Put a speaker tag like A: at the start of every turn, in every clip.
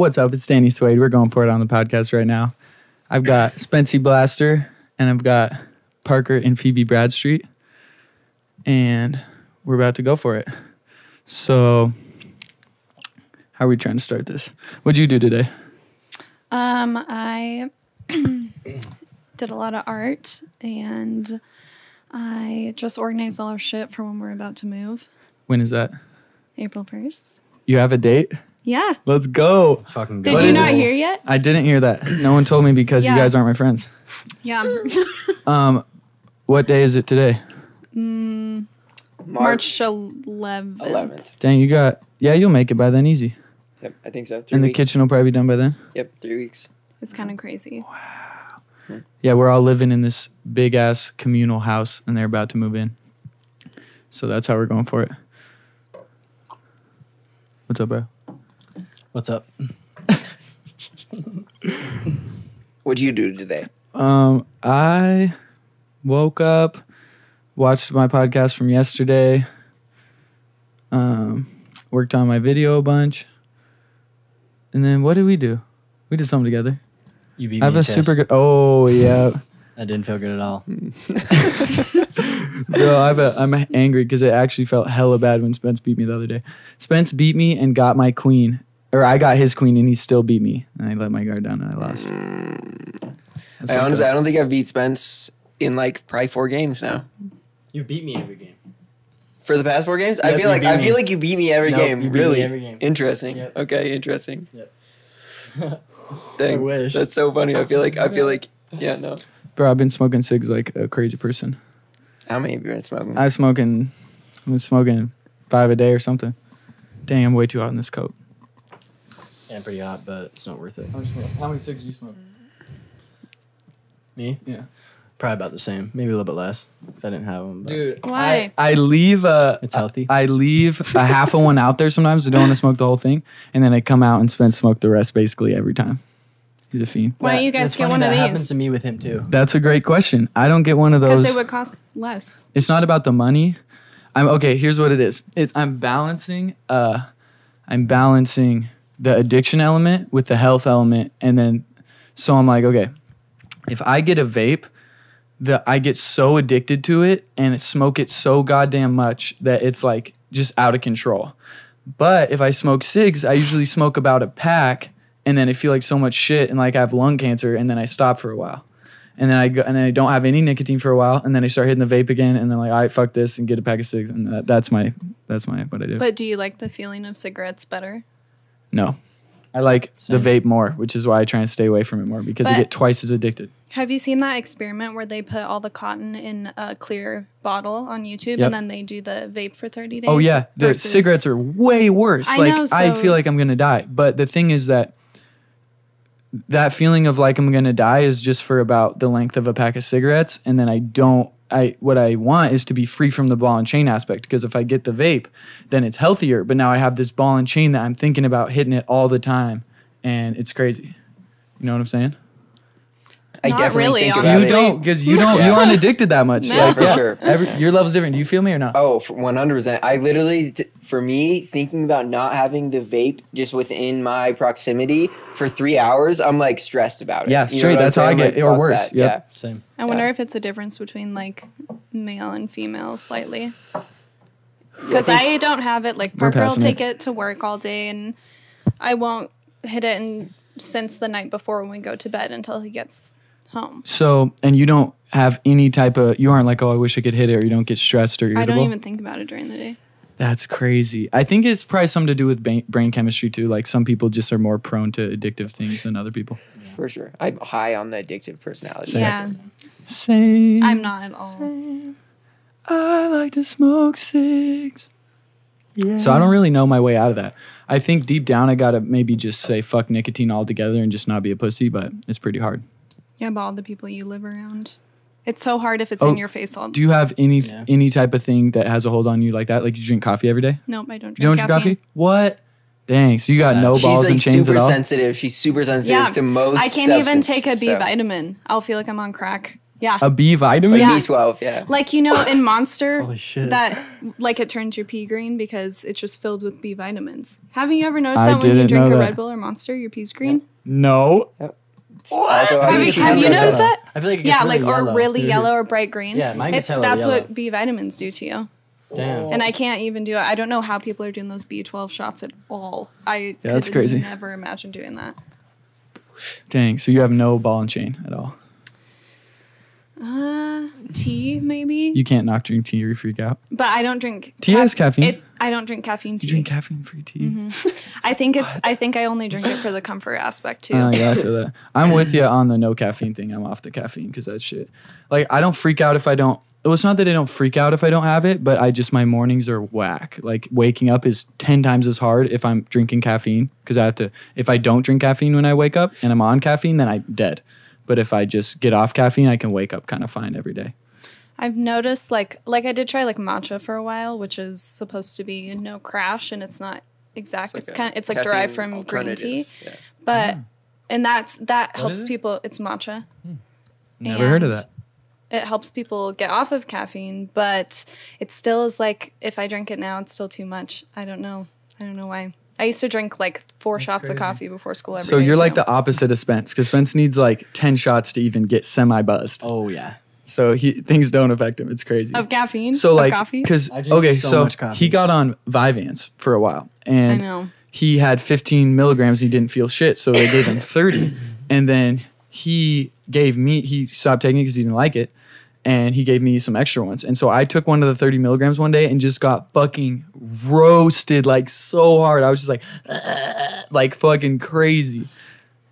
A: What's up? It's Danny Suede. We're going for it on the podcast right now. I've got Spency Blaster, and I've got Parker and Phoebe Bradstreet, and we're about to go for it. So, how are we trying to start this? What'd you do today?
B: I did a lot of art, and I just organized all our shit for when we're about to move.
A: When is that?
B: April 1st.
A: You have a date?
B: Yeah.
A: Let's go.
C: Let's fucking go.
B: Did you not hear yet?
A: I didn't hear that. No one told me because you guys aren't my friends.
B: Yeah.
A: What day is it today?
B: March 11th.
A: Dang, you'll make it by then easy.
D: Yep, I think so. 3
A: And
D: weeks.
A: the kitchen will probably be done by then?
D: Yep, 3 weeks.
B: It's kind of crazy.
A: Wow. Yeah, we're all living in this big-ass communal house, and they're about to move in. So that's how we're going for it. What's up, bro?
C: What's up?
D: What'd you do today?
A: I woke up, watched my podcast from yesterday, worked on my video a bunch, and then what did we do? We did something together.
C: You beat me
A: I have a
C: chess.
A: super good... Oh, yeah.
C: That didn't feel good at all.
A: Bro, I'm angry because it actually felt hella bad when Spence beat me the other day. Spence beat me and got my queen. Or I got his queen and he still beat me. And I let my guard down and I lost.
D: I don't think I've beat Spence in like probably 4 games now.
C: You beat me every game.
D: For the past 4 games?
C: Yep,
D: I feel like you beat me every game.
C: You beat
D: Really?
C: me every game.
D: Interesting.
C: Yep.
D: Okay, interesting.
C: Yep.
D: Dang,
C: I wish.
D: That's so funny. I feel like yeah, no.
A: Bro, I've been smoking cigs like a crazy person.
D: How many have you been smoking?
A: I've been smoking 5 a day or something. Dang, I'm way too hot in this coat.
C: Yeah, I'm pretty hot, but it's not worth it.
A: How many cigs do you smoke?
C: Me?
A: Yeah.
C: Probably about the same. Maybe a little bit less. Because I didn't have them. But
A: Dude,
B: Why?
A: I leave
C: it's healthy.
A: I leave a half of one out there sometimes. I don't want to smoke the whole thing. And then I come out and Spence smoke the rest basically every time. He's a fiend.
B: Why don't you guys
C: It's
B: get
C: funny,
B: one of
C: that happens
B: these?
C: to me with him too.
A: That's a great question. I don't get one of those.
B: Because it would cost less.
A: It's not about the money. Here's what it is. I'm balancing the addiction element with the health element, and then so I'm like, okay, if I get a vape, I get so addicted to it and smoke it so goddamn much that it's like just out of control. But if I smoke cigs, I usually smoke about a pack, and then I feel like so much shit and like I have lung cancer, and then I stop for a while. And then I don't have any nicotine for a while, and then I start hitting the vape again, and then like, all right, fuck this, and get a pack of cigs, and that's what I do.
B: But do you like the feeling of cigarettes better?
A: No, I like
C: Same.
A: the vape more, which is why I try and stay away from it more because I get twice as addicted.
B: Have you seen that experiment where they put all the cotton in a clear bottle on YouTube
A: Yep.
B: and then they do the vape for 30 days?
A: Oh yeah, the
B: versus-
A: cigarettes are way worse.
B: I
A: Like
B: know,
A: I
B: so-
A: feel like I'm gonna die. But the thing is that feeling of like I'm gonna die is just for about the length of a pack of cigarettes, and then what I want is to be free from the ball and chain aspect, because if I get the vape, then it's healthier. But now I have this ball and chain that I'm thinking about hitting it all the time, and it's crazy. You know what I'm saying?
D: I
B: Not
D: definitely
B: really,
D: think
B: honestly.
D: about
A: You
D: it.
A: don't, because you aren't addicted that much.
B: No.
A: Like,
D: For sure.
A: Your level's different. Do you feel me or not?
D: Oh, 100%. I literally, for me, thinking about not having the vape just within my proximity for 3 hours, I'm like stressed about it.
A: Yeah,
D: You know
A: straight.
D: what I'm
A: That's how I
D: saying?
A: get,
D: Like,
A: or
D: fuck
A: worse.
D: that.
A: Yep.
C: Same.
B: I wonder if it's a difference between like male and female slightly. Because I don't have it. Like Parker will
A: passing
B: take it to work all day, and I won't hit it since the night before when we go to bed until he gets home.
A: So, and you don't have any type of, you aren't like, oh, I wish I could hit it, or you don't get stressed or irritable?
B: I don't even think about it during the day.
A: That's crazy. I think it's probably something to do with brain chemistry too. Like some people just are more prone to addictive things than other people.
D: For sure. I'm high on the addictive personality.
B: Yeah,
A: Same.
B: I'm not at all.
A: I like to smoke cigs. Yeah. So I don't really know my way out of that. I think deep down I gotta maybe just say fuck nicotine altogether and just not be a pussy, but it's pretty hard.
B: Yeah, but all the people you live around. It's so hard if it's in your face all day.
A: Do you have any type of thing that has a hold on you like that? Like you drink coffee every day?
B: Nope, I don't drink
A: You don't drink
B: caffeine.
A: coffee? What? Dang, so you got no
D: She's
A: balls
D: like
A: and chains
D: super
A: at all?
D: sensitive. She's super sensitive
B: Yeah,
D: to most
B: I can't even
D: substances,
B: take a B
D: so.
B: vitamin. I'll feel like I'm on crack. Yeah.
A: A B vitamin?
B: Yeah.
D: B12, yeah.
B: Like, you know, in Monster,
C: Holy shit.
B: that, like, it turns your pee green because it's just filled with B vitamins. Haven't you ever noticed
A: I
B: that when you
A: didn't
B: drink
A: know
B: a
A: that.
B: Red Bull or Monster, your pee's green?
A: No.
D: Also,
B: Have you noticed that?
C: I feel like it
B: Yeah,
C: gets
B: like,
C: really
B: or
C: yellow.
B: really yellow or bright green.
C: Yeah, mine gets hella
B: That's
C: yellow.
B: what B vitamins do to you.
C: Damn.
B: And I can't even do it. I don't know how people are doing those B12 shots at all. I
A: that's
B: could
A: crazy.
B: never imagine doing that.
A: Dang. So you have no ball and chain at all.
B: Tea, maybe?
A: You can't not drink tea or you freak out.
B: But I don't drink
A: Tea has caffeine.
B: I don't drink caffeine tea.
A: You drink caffeine-free tea.
B: I think I only drink it for the comfort aspect too.
A: Yeah, I feel that. I'm with you on the no caffeine thing. I'm off the caffeine because that shit. Like, I don't freak out if I don't. Well, it's not that I don't freak out if I don't have it, but my mornings are whack. Like, waking up is 10 times as hard if I'm drinking caffeine because I have to. If I don't drink caffeine when I wake up and I'm on caffeine, then I'm dead. But if I just get off caffeine, I can wake up kind of fine every day.
B: I've noticed like I did try like matcha for a while, which is supposed to be no crash, and it's not exact. It's like derived from green tea,
D: Yeah.
B: but and that helps
A: is it?
B: people. It's matcha.
A: Never heard of
B: And
A: that.
B: It helps people get off of caffeine, but it still is like if I drink it now, it's still too much. I don't know why. I used to drink like 4 shots of coffee before school every day.
A: So you're like
B: too.
A: the opposite of Spence because Spence needs like 10 shots to even get semi-buzzed.
C: Oh, yeah.
A: So things don't affect him. It's crazy.
B: of caffeine.
A: So
B: of
A: like,
B: coffee.
A: because
C: I drink so much coffee.
A: he got on vyvance for a while,
B: I
A: and
B: know.
A: he had 15 milligrams. And he didn't feel shit, so they gave him 30, and then he stopped taking it because he didn't like it, and he gave me some extra ones. And so I took one of the 30 milligrams one day and just got fucking roasted like so hard. I was just like fucking crazy.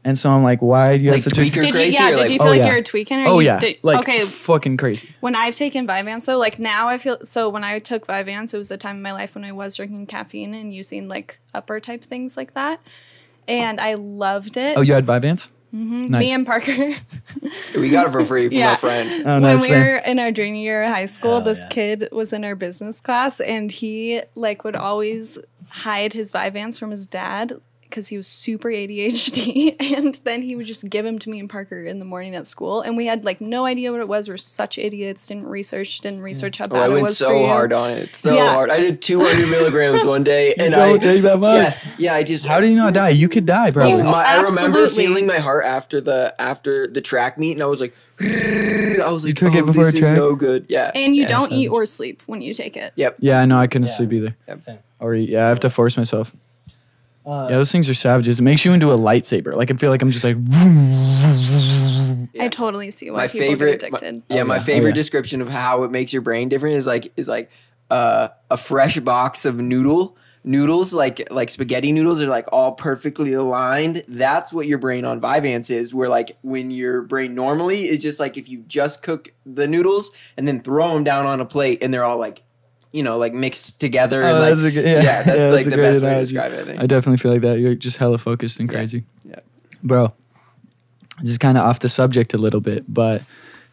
A: And so I'm like, why do you have
D: Like
A: such a
D: tweaker
B: Did you,
D: crazy
B: yeah,
D: or
B: did
D: like,
B: you feel
A: oh,
B: like
A: yeah.
B: you were tweaking? Or
A: oh
B: you
A: yeah,
B: did,
A: like
B: okay,
A: fucking crazy.
B: when I've taken Vyvanse though, like now I feel so when I took Vyvanse, it was a time in my life when I was drinking caffeine and using like upper type things like that. And I loved it.
A: Oh, you had vyvance? Nice.
B: Me and Parker,
D: we got it for free from
B: Yeah.
D: a friend.
A: Oh,
B: when
A: nice.
B: we were in our junior year of high school,
C: Hell
B: this
C: yeah.
B: kid was in our business class and he like would always hide his Vyvanse from his dad because he was super ADHD, and then he would just give him to me and Parker in the morning at school, and we had like no idea what it was. We're such idiots, didn't research how
D: Oh,
B: bad
D: I
B: it
D: went
B: was for
D: so
B: you.
D: hard on it. So
B: Yeah.
D: hard. I did 200 milligrams one day. And
A: don't take that much.
D: Yeah, I just.
A: How do you not die? You could die, probably.
D: I remember
B: Absolutely.
D: feeling my heart after the track meet, and I was like,
A: took it before
D: this
A: a track?
D: is no good. Yeah.
B: And you
D: Yeah.
B: don't eat or sleep when you take it.
D: Yep.
A: Yeah, no, I couldn't
C: Yeah.
A: sleep either.
C: Same.
A: Or eat. Yeah, I have to force myself. Yeah, those things are savages. It makes you into a lightsaber. Like, I feel like I'm just like.
D: Yeah.
B: I totally see why
D: My
B: people
D: favorite,
B: get addicted.
D: my
A: yeah.
D: favorite
A: Oh, yeah.
D: description of how it makes your brain different is like a fresh box of noodles like spaghetti noodles are like all perfectly aligned. That's what your brain on Vyvance is. Where like when your brain normally is just like if you just cook the noodles and then throw them down on a plate and they're all like, you know, like mixed together.
A: Oh,
D: and like,
A: that's a good, yeah.
D: yeah, that's
A: Yeah,
D: like
A: a
D: the
A: great
D: best way to
A: analogy.
D: describe it. I think.
A: I definitely feel like that. You're just hella focused and
D: Yeah.
A: crazy.
D: Yeah.
A: Bro, just kind of off the subject a little bit, but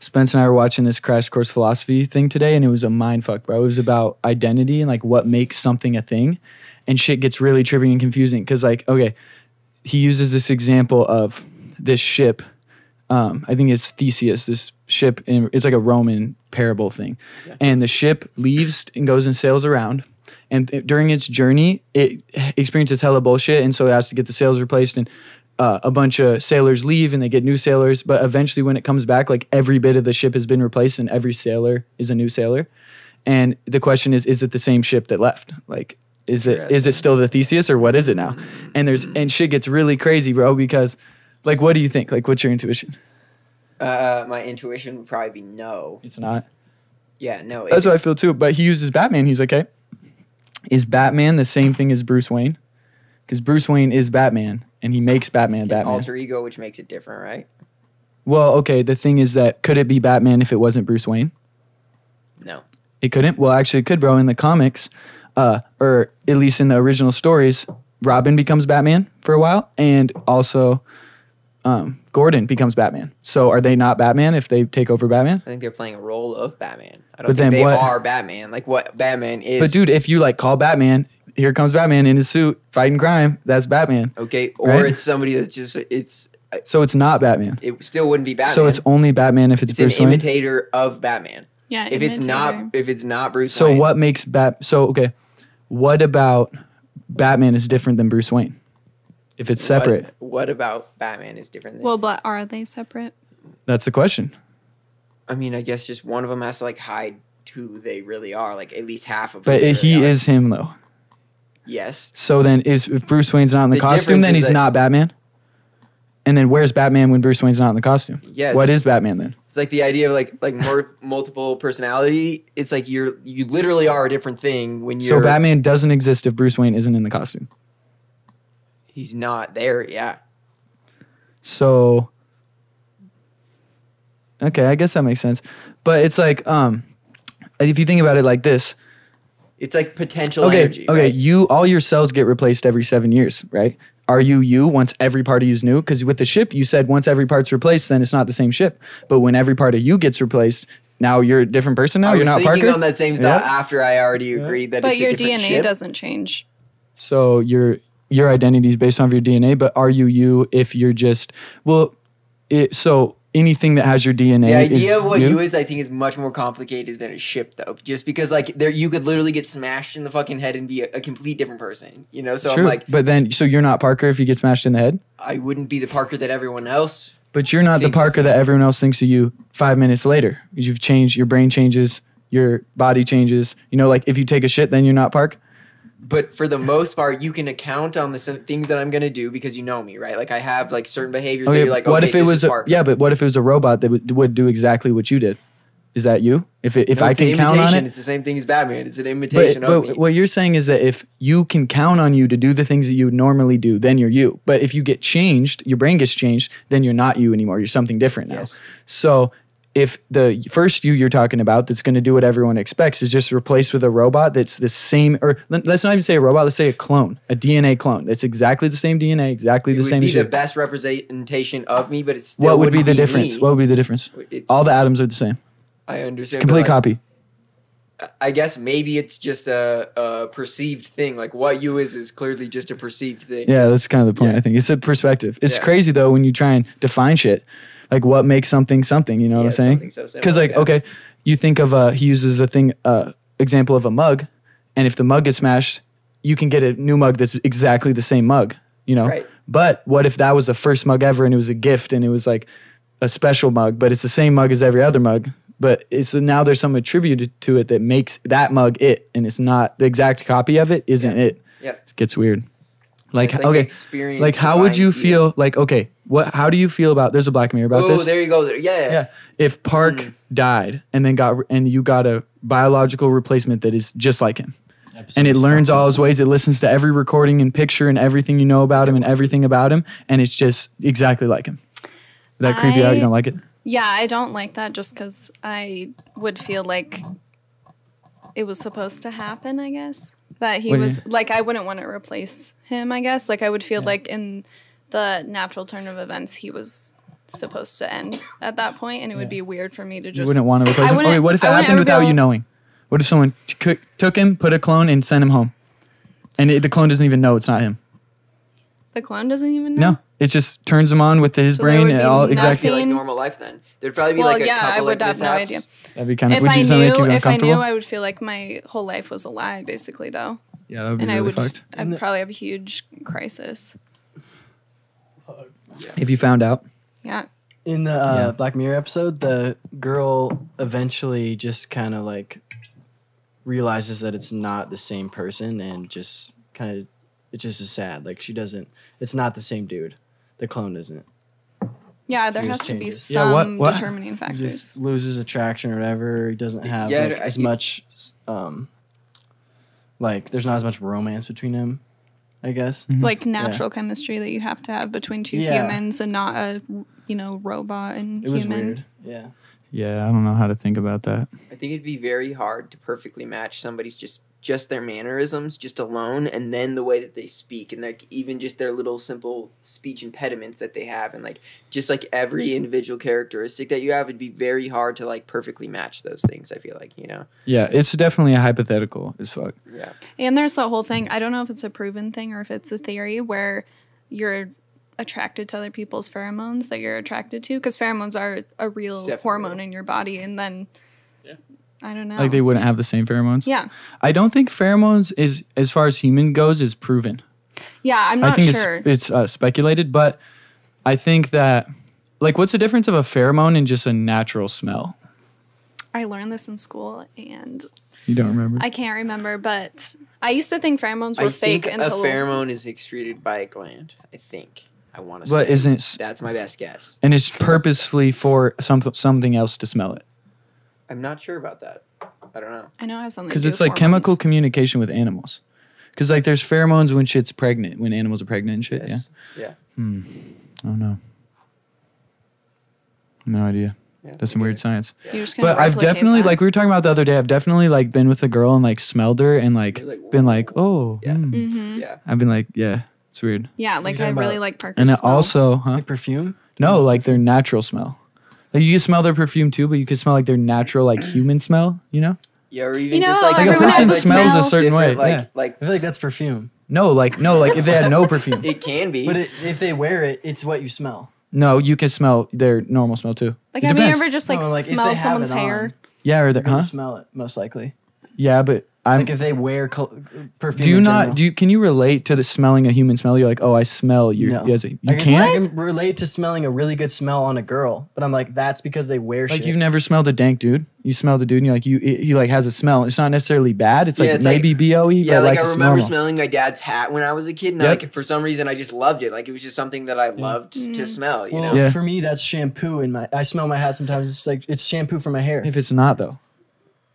A: Spence and I were watching this Crash Course Philosophy thing today, and it was a mind fuck, bro. It was about identity and like what makes something a thing, and shit gets really tripping and confusing because like, okay, he uses this example of this ship. I think it's Theseus, this ship, it's like a Roman parable thing.
D: Yeah.
A: And the ship leaves and goes and sails around. And during its journey, it experiences hella bullshit. And so it has to get the sails replaced. And a bunch of sailors leave and they get new sailors. But eventually when it comes back, like every bit of the ship has been replaced and every sailor is a new sailor. And the question is it the same ship that left? Like, is it still the Theseus or what is it now? And shit gets really crazy, bro, because like, what do you think? Like, what's your intuition?
D: My intuition would probably be no.
A: It's not.
D: Yeah, no.
A: That's what I feel too. But he uses Batman. He's like, okay, is Batman the same thing as Bruce Wayne? Because Bruce Wayne is Batman, and he makes Batman Batman.
D: alter ego, which makes it different, right?
A: Well, okay, the thing is that could it be Batman if it wasn't Bruce Wayne?
D: No.
A: It couldn't? Well, actually, it could, bro. In the comics, or at least in the original stories, Robin becomes Batman for a while, and also Gordon becomes Batman. So are they not Batman if they take over Batman?
D: I think they're playing a role of Batman. I don't
A: But
D: think
A: then
D: they
A: what-
D: are Batman. Like what Batman is.
A: But dude, if you like call Batman, here comes Batman in his suit fighting crime. That's Batman.
D: Okay, or
A: Right?
D: it's somebody that's just
A: So it's not Batman.
D: It still wouldn't be Batman.
A: So it's only Batman if it's
D: It's
A: Bruce
D: an
A: Wayne.
D: imitator of Batman.
B: Yeah.
D: If it's not Bruce
A: So
D: Wayne.
A: what makes okay, what about Batman is different than Bruce Wayne? If it's separate,
D: What about Batman is different than?
B: Well, but are they separate?
A: that's the question.
D: I mean, I guess just one of them has to like hide who they really are, like at least half of.
A: But
D: who they
A: he
D: really are.
A: is him though.
D: Yes.
A: So then, if Bruce Wayne's not in the
D: The
A: costume,
D: difference
A: then
D: is
A: he's
D: that-
A: not Batman. And then where's Batman when Bruce Wayne's not in the costume?
D: Yes.
A: What is Batman then?
D: It's like the idea of like more multiple personality. It's like you literally are a different thing when you're.
A: So Batman doesn't exist if Bruce Wayne isn't in the costume.
D: He's not there. Yeah.
A: So, okay, I guess that makes sense. But it's like, if you think about it like this,
D: It's like potential
A: okay,
D: energy.
A: okay,
D: Right?
A: all your cells get replaced every 7 years, right? Are you once every part of you is new? Because with the ship, you said once every part's replaced, then it's not the same ship. But when every part of you gets replaced, now you're a different person. Now
D: I
A: you're
D: was
A: not
D: thinking
A: Parker.
D: on that same thought after I already agreed that
B: But
D: it's a
B: your
D: different
B: DNA
D: ship.
B: doesn't change.
A: So your identity is based off your DNA, but are you if you're just so anything that has your DNA.
D: The idea
A: is
D: of what
A: you?
D: you is, I think, is much more complicated than a ship, though. Just because, like, there you could literally get smashed in the fucking head and be a complete different person, you know. So
A: True,
D: I'm like,
A: but then so you're not Parker if you get smashed in the head.
D: I wouldn't be the Parker that everyone else.
A: But you're not the
D: Thinks of
A: Parker
D: you.
A: that everyone else thinks of you 5 minutes later. Because you've changed, your brain changes, your body changes. You know, like if you take a shit, then you're not Park.
D: But for the most part, you can account on the things that I'm gonna do because you know me, right? Like I have like certain behaviors that
A: Okay,
D: you're like,
A: what
D: okay,
A: if it
D: this
A: was
D: is Parker.
A: but what if it was a robot that would do exactly what you did? Is that you? If
D: No,
A: I
D: it's an
A: can count on
D: imitation.
A: it,
D: It's the same thing as Batman. It's an imitation
A: but
D: of me.
A: what you're saying is that if you can count on you to do the things that you would normally do, then you're you. But if you get changed, your brain gets changed, then you're not you anymore. You're something different now.
D: Yes.
A: So if the first you're talking about that's going to do what everyone expects is just replaced with a robot that's the same, or let's not even say a robot, let's say a clone, a DNA clone. That's exactly the same DNA, exactly
D: It
A: the
D: would
A: same
D: be
A: as
D: the
A: you.
D: best representation of me, but it's still
A: What would be
D: wouldn't
A: the difference?
D: me.
A: What would be the difference?
D: It's-
A: All the atoms are the same.
D: I understand.
A: Complete
D: but, like,
A: copy.
D: I guess maybe it's just a perceived thing. Like what you is clearly just a perceived thing.
A: Yeah, that's kind of the point,
D: Yeah.
A: I think. It's a perspective. It's
D: Yeah.
A: crazy, though, when you try and define shit. Like, what makes something something, you know what
D: Yeah,
A: I'm saying?
D: something so simple,
A: Because, like,
D: yeah.
A: okay, you think of, he uses a thing, example of a mug, and if the mug gets smashed, you can get a new mug that's exactly the same mug, you know?
D: Right.
A: But what if that was the first mug ever and it was a gift and it was like a special mug, but it's the same mug as every other mug? But now there's some attributed to it that makes that mug it, and it's not the exact copy of it. Isn't it?
D: Yeah.
A: It gets weird. Like,
D: It's like
A: okay,
D: experience
A: like how would you
D: defines you.
A: feel? Like, okay, how do you feel about? There's a Black Mirror about
D: Oh,
A: this.
D: there you go. Yeah.
A: Yeah, if Park died and then you got a biological replacement that is just like him, and it learns all his ways. It listens to every recording and picture and everything you know about him and everything about him, and it's just exactly like him. Would that creep you out? You don't like it?
B: Yeah, I don't like that just because I would feel like it was supposed to happen, I guess. That he
A: What do
B: was,
A: you-
B: like, I wouldn't want to replace him, I guess. Like, I would feel like in the natural turn of events, he was supposed to end at that point, and it would be weird for me to just.
A: You wouldn't want to replace
B: I
A: him.
B: wouldn't-
A: Okay, what if it
B: I wouldn't
A: happened
B: ever
A: without
B: go-
A: you knowing? What if someone took him, put a clone, and sent him home, and the clone doesn't even know it's not him?
B: The clone doesn't even know?
A: No, it just turns him on with his
B: So there
A: brain
B: would
A: and
B: be
A: all
B: nothing-
A: exactly.
D: Feel like normal life then. There'd probably be
B: Well,
D: like a
B: yeah, I
D: couple
B: would
D: like
B: have no
D: mishaps.
B: idea.
A: That'd be kind of.
B: If
A: Would
B: I
A: you something make you
B: knew,
A: uncomfortable?
B: I would feel like my whole life was a lie, basically, though.
A: Yeah, that would be
B: And
A: really fucked.
B: I'd probably have a huge crisis.
A: If you found out.
B: Yeah.
C: In the Black Mirror episode, the girl eventually just kind of like realizes that it's not the same person and just kind of, it just is sad. Like it's not the same dude. The clone isn't.
B: Yeah, there
C: He
B: has
C: just
B: to be
C: changes.
A: Yeah,
B: some
A: what-
B: determining
C: He
B: factors.
C: just loses attraction or whatever. He doesn't have
D: Yeah,
C: like, as much, like there's not as much romance between him, I guess.
B: Like natural chemistry that you have to have between two
C: Yeah.
B: humans and not a robot and
C: It was
B: human.
C: weird. Yeah.
A: Yeah, I don't know how to think about that.
D: I think it'd be very hard to perfectly match somebody's just their mannerisms, just alone, and then the way that they speak, and like even just their little simple speech impediments that they have, and like just like every individual characteristic that you have, it'd be very hard to like perfectly match those things. I feel like
A: Yeah, it's definitely a hypothetical as fuck.
D: yeah.
B: And there's the whole thing. I don't know if it's a proven thing or if it's a theory where your attracted to other people's pheromones that you're attracted to, because pheromones are a real
D: Definitely
B: hormone
D: real.
B: in your body, and then I don't know.
A: Like they wouldn't have the same pheromones.
B: Yeah.
A: I don't think pheromones is, as far as human goes, is proven.
B: Yeah, I'm
A: I
B: not
A: think
B: sure.
A: it's speculated, but I think that, like, what's the difference of a pheromone and just a natural smell?
B: I learned this in school, and
A: You don't remember?
B: I can't remember, but I used to think pheromones were
D: I think
B: fake
D: a
B: until
D: pheromone is excreted by a gland. I think. I want to
A: But
D: say.
A: isn't
D: That's my best guess.
A: and it's purposely for something else to smell it,
D: I'm not sure about that. I don't know.
B: I know it has something to
A: because
B: do
A: it's
B: with
A: like chemical
B: hormones.
A: communication with animals. Because like there's pheromones when shit's pregnant, when animals are pregnant and shit.
D: Yes. Yeah.
A: Yeah. I don't know. No idea.
D: Yeah,
A: That's some
D: we
A: weird
D: get it.
A: science.
B: You're just gonna
A: But I've
B: replicate
A: definitely,
B: that.
A: like we were talking about the other day, I've definitely like been with a girl and like smelled her and like
D: You're like,
A: been
D: whoa.
A: like, oh,
D: Yeah.
B: Mm-hmm.
D: Yeah.
A: I've been like, yeah, it's weird.
B: Yeah, like
C: talking
B: I really
C: about-
B: like Parker's
A: And it
B: smell.
A: also,
C: Like perfume?
A: no, like their natural smell. Like you can smell their perfume too, but you can smell like their natural like human smell, you know?
D: Yeah, or even
B: You know,
D: just like
B: Like a
D: sometimes,
B: person
D: like,
B: smells a
A: certain way,
D: different, Like,
A: yeah.
D: like
C: I feel like that's perfume.
A: No, like if they had no perfume.
D: it can be.
C: But if they wear it, it's what you smell.
A: No, you can smell their normal smell too.
B: Like,
A: It
B: have
A: depends.
B: you ever just like
C: No, like, if they
B: smelled
C: have
B: someone's
C: it
B: hair?
C: on,
A: Yeah, or
C: You're
A: their,
C: gonna
A: huh?
C: smell it, most likely.
A: Yeah, but I'm.
C: Like if they wear perfume.
A: Do you
C: in
A: not?
C: general.
A: Do you? Can you relate to the smelling a human smell? You're like, oh, I smell your.
C: No.
A: You
C: I guess
A: can't.
C: I can relate to smelling a really good smell on a girl, but I'm like, that's because they wear
A: Like
C: shit.
A: you've never smelled a dank dude. You smell the dude, and you're like, he like has a smell. It's not necessarily bad. It's like
D: Yeah, it's
A: maybe BOE,
D: yeah,
A: but
D: like
A: like
D: I
A: it's
D: remember
A: normal.
D: smelling my dad's hat when I was a kid, and
A: Yep.
D: like for some reason I just loved it. Like it was just something that I loved to smell. You
C: Well,
D: know.
A: Yeah.
C: for me, that's shampoo in my. I smell my hat sometimes. It's like it's shampoo for my hair.
A: If it's not though,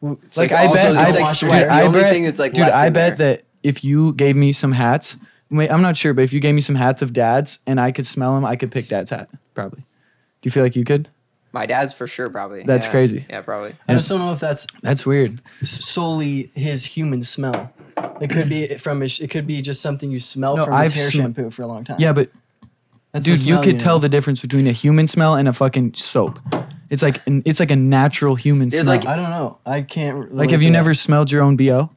D: It's
A: like
D: like
A: I
D: also-
A: bet,
D: it's
A: I,
D: like
A: dude,
D: sweat. The
A: I
D: only
A: bet,
D: thing that's, like,
A: dude,
D: left
A: I
D: in
A: bet
D: there.
A: that if you gave me some hats, wait, I'm not sure, but if you gave me some hats of dad's and I could smell them, I could pick dad's hat probably. Do you feel like you could?
D: My dad's for sure, probably.
A: That's
D: Yeah.
A: crazy.
D: Yeah, probably.
C: I just don't know if that's
A: That's weird.
C: solely his human smell. It could be from his. It could be just something you smell
A: No,
C: from his
A: I've
C: hair
A: sm-
C: shampoo for a long time.
A: Yeah, but
C: That's the
A: dude, you
C: smell,
A: could tell
C: know?
A: the difference between a human smell and a fucking soap. It's like a natural human
D: There's
A: smell.
D: like-
C: I don't know. I can't.
A: Like,
C: relate
A: have
C: to
A: you
C: that.
A: never smelled your own BO?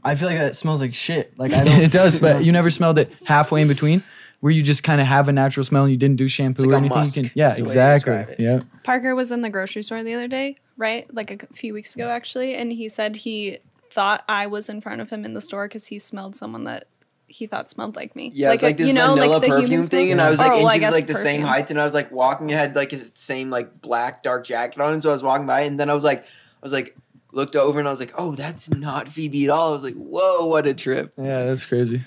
C: I feel like that smells like shit. Like I don't.
A: It does, but you never smelled it halfway in between, where you just kind of have a natural smell and you didn't do shampoo
D: It's like
A: or
D: a
A: anything.
D: musk,
A: You can, yeah,
D: is the way you
A: exactly.
D: describe it.
A: Yeah.
B: Parker was in the grocery store the other day, right? Like a few weeks ago, actually. And he said he thought I was in front of him in the store because he smelled someone that he thought smelled like me.
D: Yeah, it's like this vanilla perfume thing, and I was like, and she was like the same height, and I was like walking, I had like his same like black dark jacket on, and so I was walking by, and then I was like, looked over, and I was like, oh, that's not Phoebe at all. I was like, whoa, what a trip.
A: Yeah, that's crazy.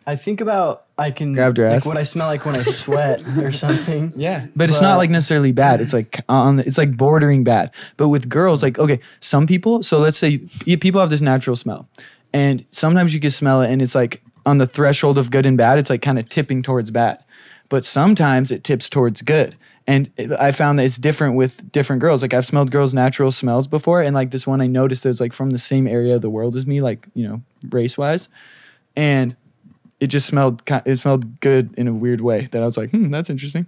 C: I think about I can
A: Grabbed her
C: like
A: ass.
C: what I smell like when I sweat or something.
A: Yeah, but it's not like necessarily bad. It's like it's like bordering bad. But with girls, like okay, some people. So let's say people have this natural smell, and sometimes you can smell it, and it's like on the threshold of good and bad. It's like kind of tipping towards bad, but sometimes it tips towards good. And I found that it's different with different girls. Like I've smelled girls' natural smells before, and like this one I noticed that was like from the same area of the world as me, like race wise, and it just smelled good in a weird way that I was like, that's interesting.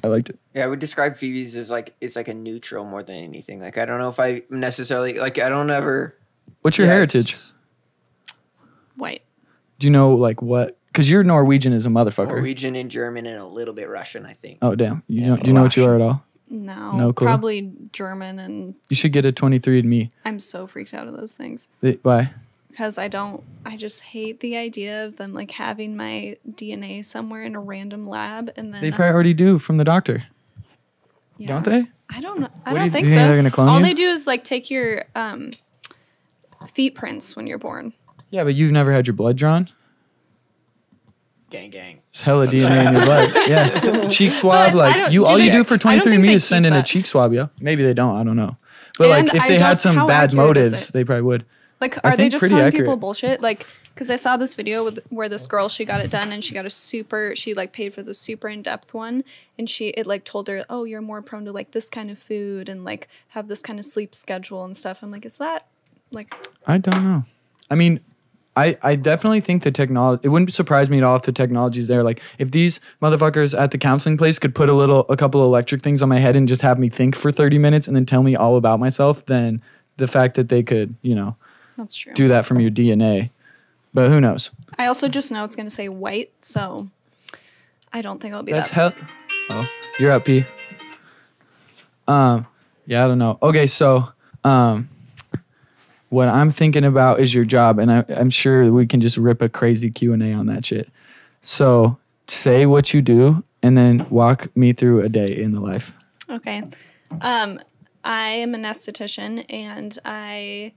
A: I liked it.
D: Yeah, I would describe Phoebe's as like it's like a neutral more than anything. Like I don't know if I necessarily like I don't ever.
A: What's your
D: Yeah,
A: heritage?
D: it's
B: White.
A: Do you know like what? Because you're Norwegian as a motherfucker.
D: Norwegian and German and a little bit Russian, I think.
A: Oh damn! Do you know what you are at all?
B: No,
A: No clue.
B: probably German, and
A: You should get a 23andMe.
B: I'm so freaked out of those things
A: Why?
B: because I just hate the idea of them like having my DNA somewhere in a random lab and then
A: They probably already do from the doctor,
B: yeah.
A: don't they?
B: I don't know. I
A: What do
B: don't
A: you
B: think
A: think
B: so.
A: they're gonna clone
B: All
A: you?
B: they do is like take your feet prints when you're born.
A: Yeah, but you've never had your blood drawn.
D: Gang, gang.
A: It's hella DNA in your blood. Yeah, cheek swab.
B: But I
A: Like
B: don't-
A: you, all you do
B: check.
A: for
B: I don't think
A: 23andMe
B: they
A: is send
B: keep
A: in a
B: that.
A: cheek swab. Yeah, maybe they don't. I don't know. But like
B: And
A: if
B: I
A: they had
B: don't-
A: some
B: how
A: bad
B: accurate is
A: motives,
B: it?
A: they probably would.
B: Like,
A: I
B: are they
A: think
B: just
A: pretty
B: telling
A: accurate.
B: people bullshit? Like, because I saw this video where this girl, she got it done and she got she like paid for the super in-depth one. And it like told her, oh, you're more prone to like this kind of food and like have this kind of sleep schedule and stuff. I'm like, is that like,
A: I don't know. I mean, I definitely think the technology, it wouldn't surprise me at all if the technology's there. Like if these motherfuckers at the counseling place could put a couple of electric things on my head and just have me think for 30 minutes and then tell me all about myself, then the fact that they could,
B: that's true.
A: do that from your DNA. But who knows?
B: I also just know it's going to say white. So I don't think I'll be
A: That's
B: that.
A: Oh, you're up, P. Yeah, I don't know. Okay, so what I'm thinking about is your job, and I'm sure we can just rip a crazy Q&A on that shit. So say what you do, and then walk me through a day in the life.
B: Okay. I am an esthetician, and I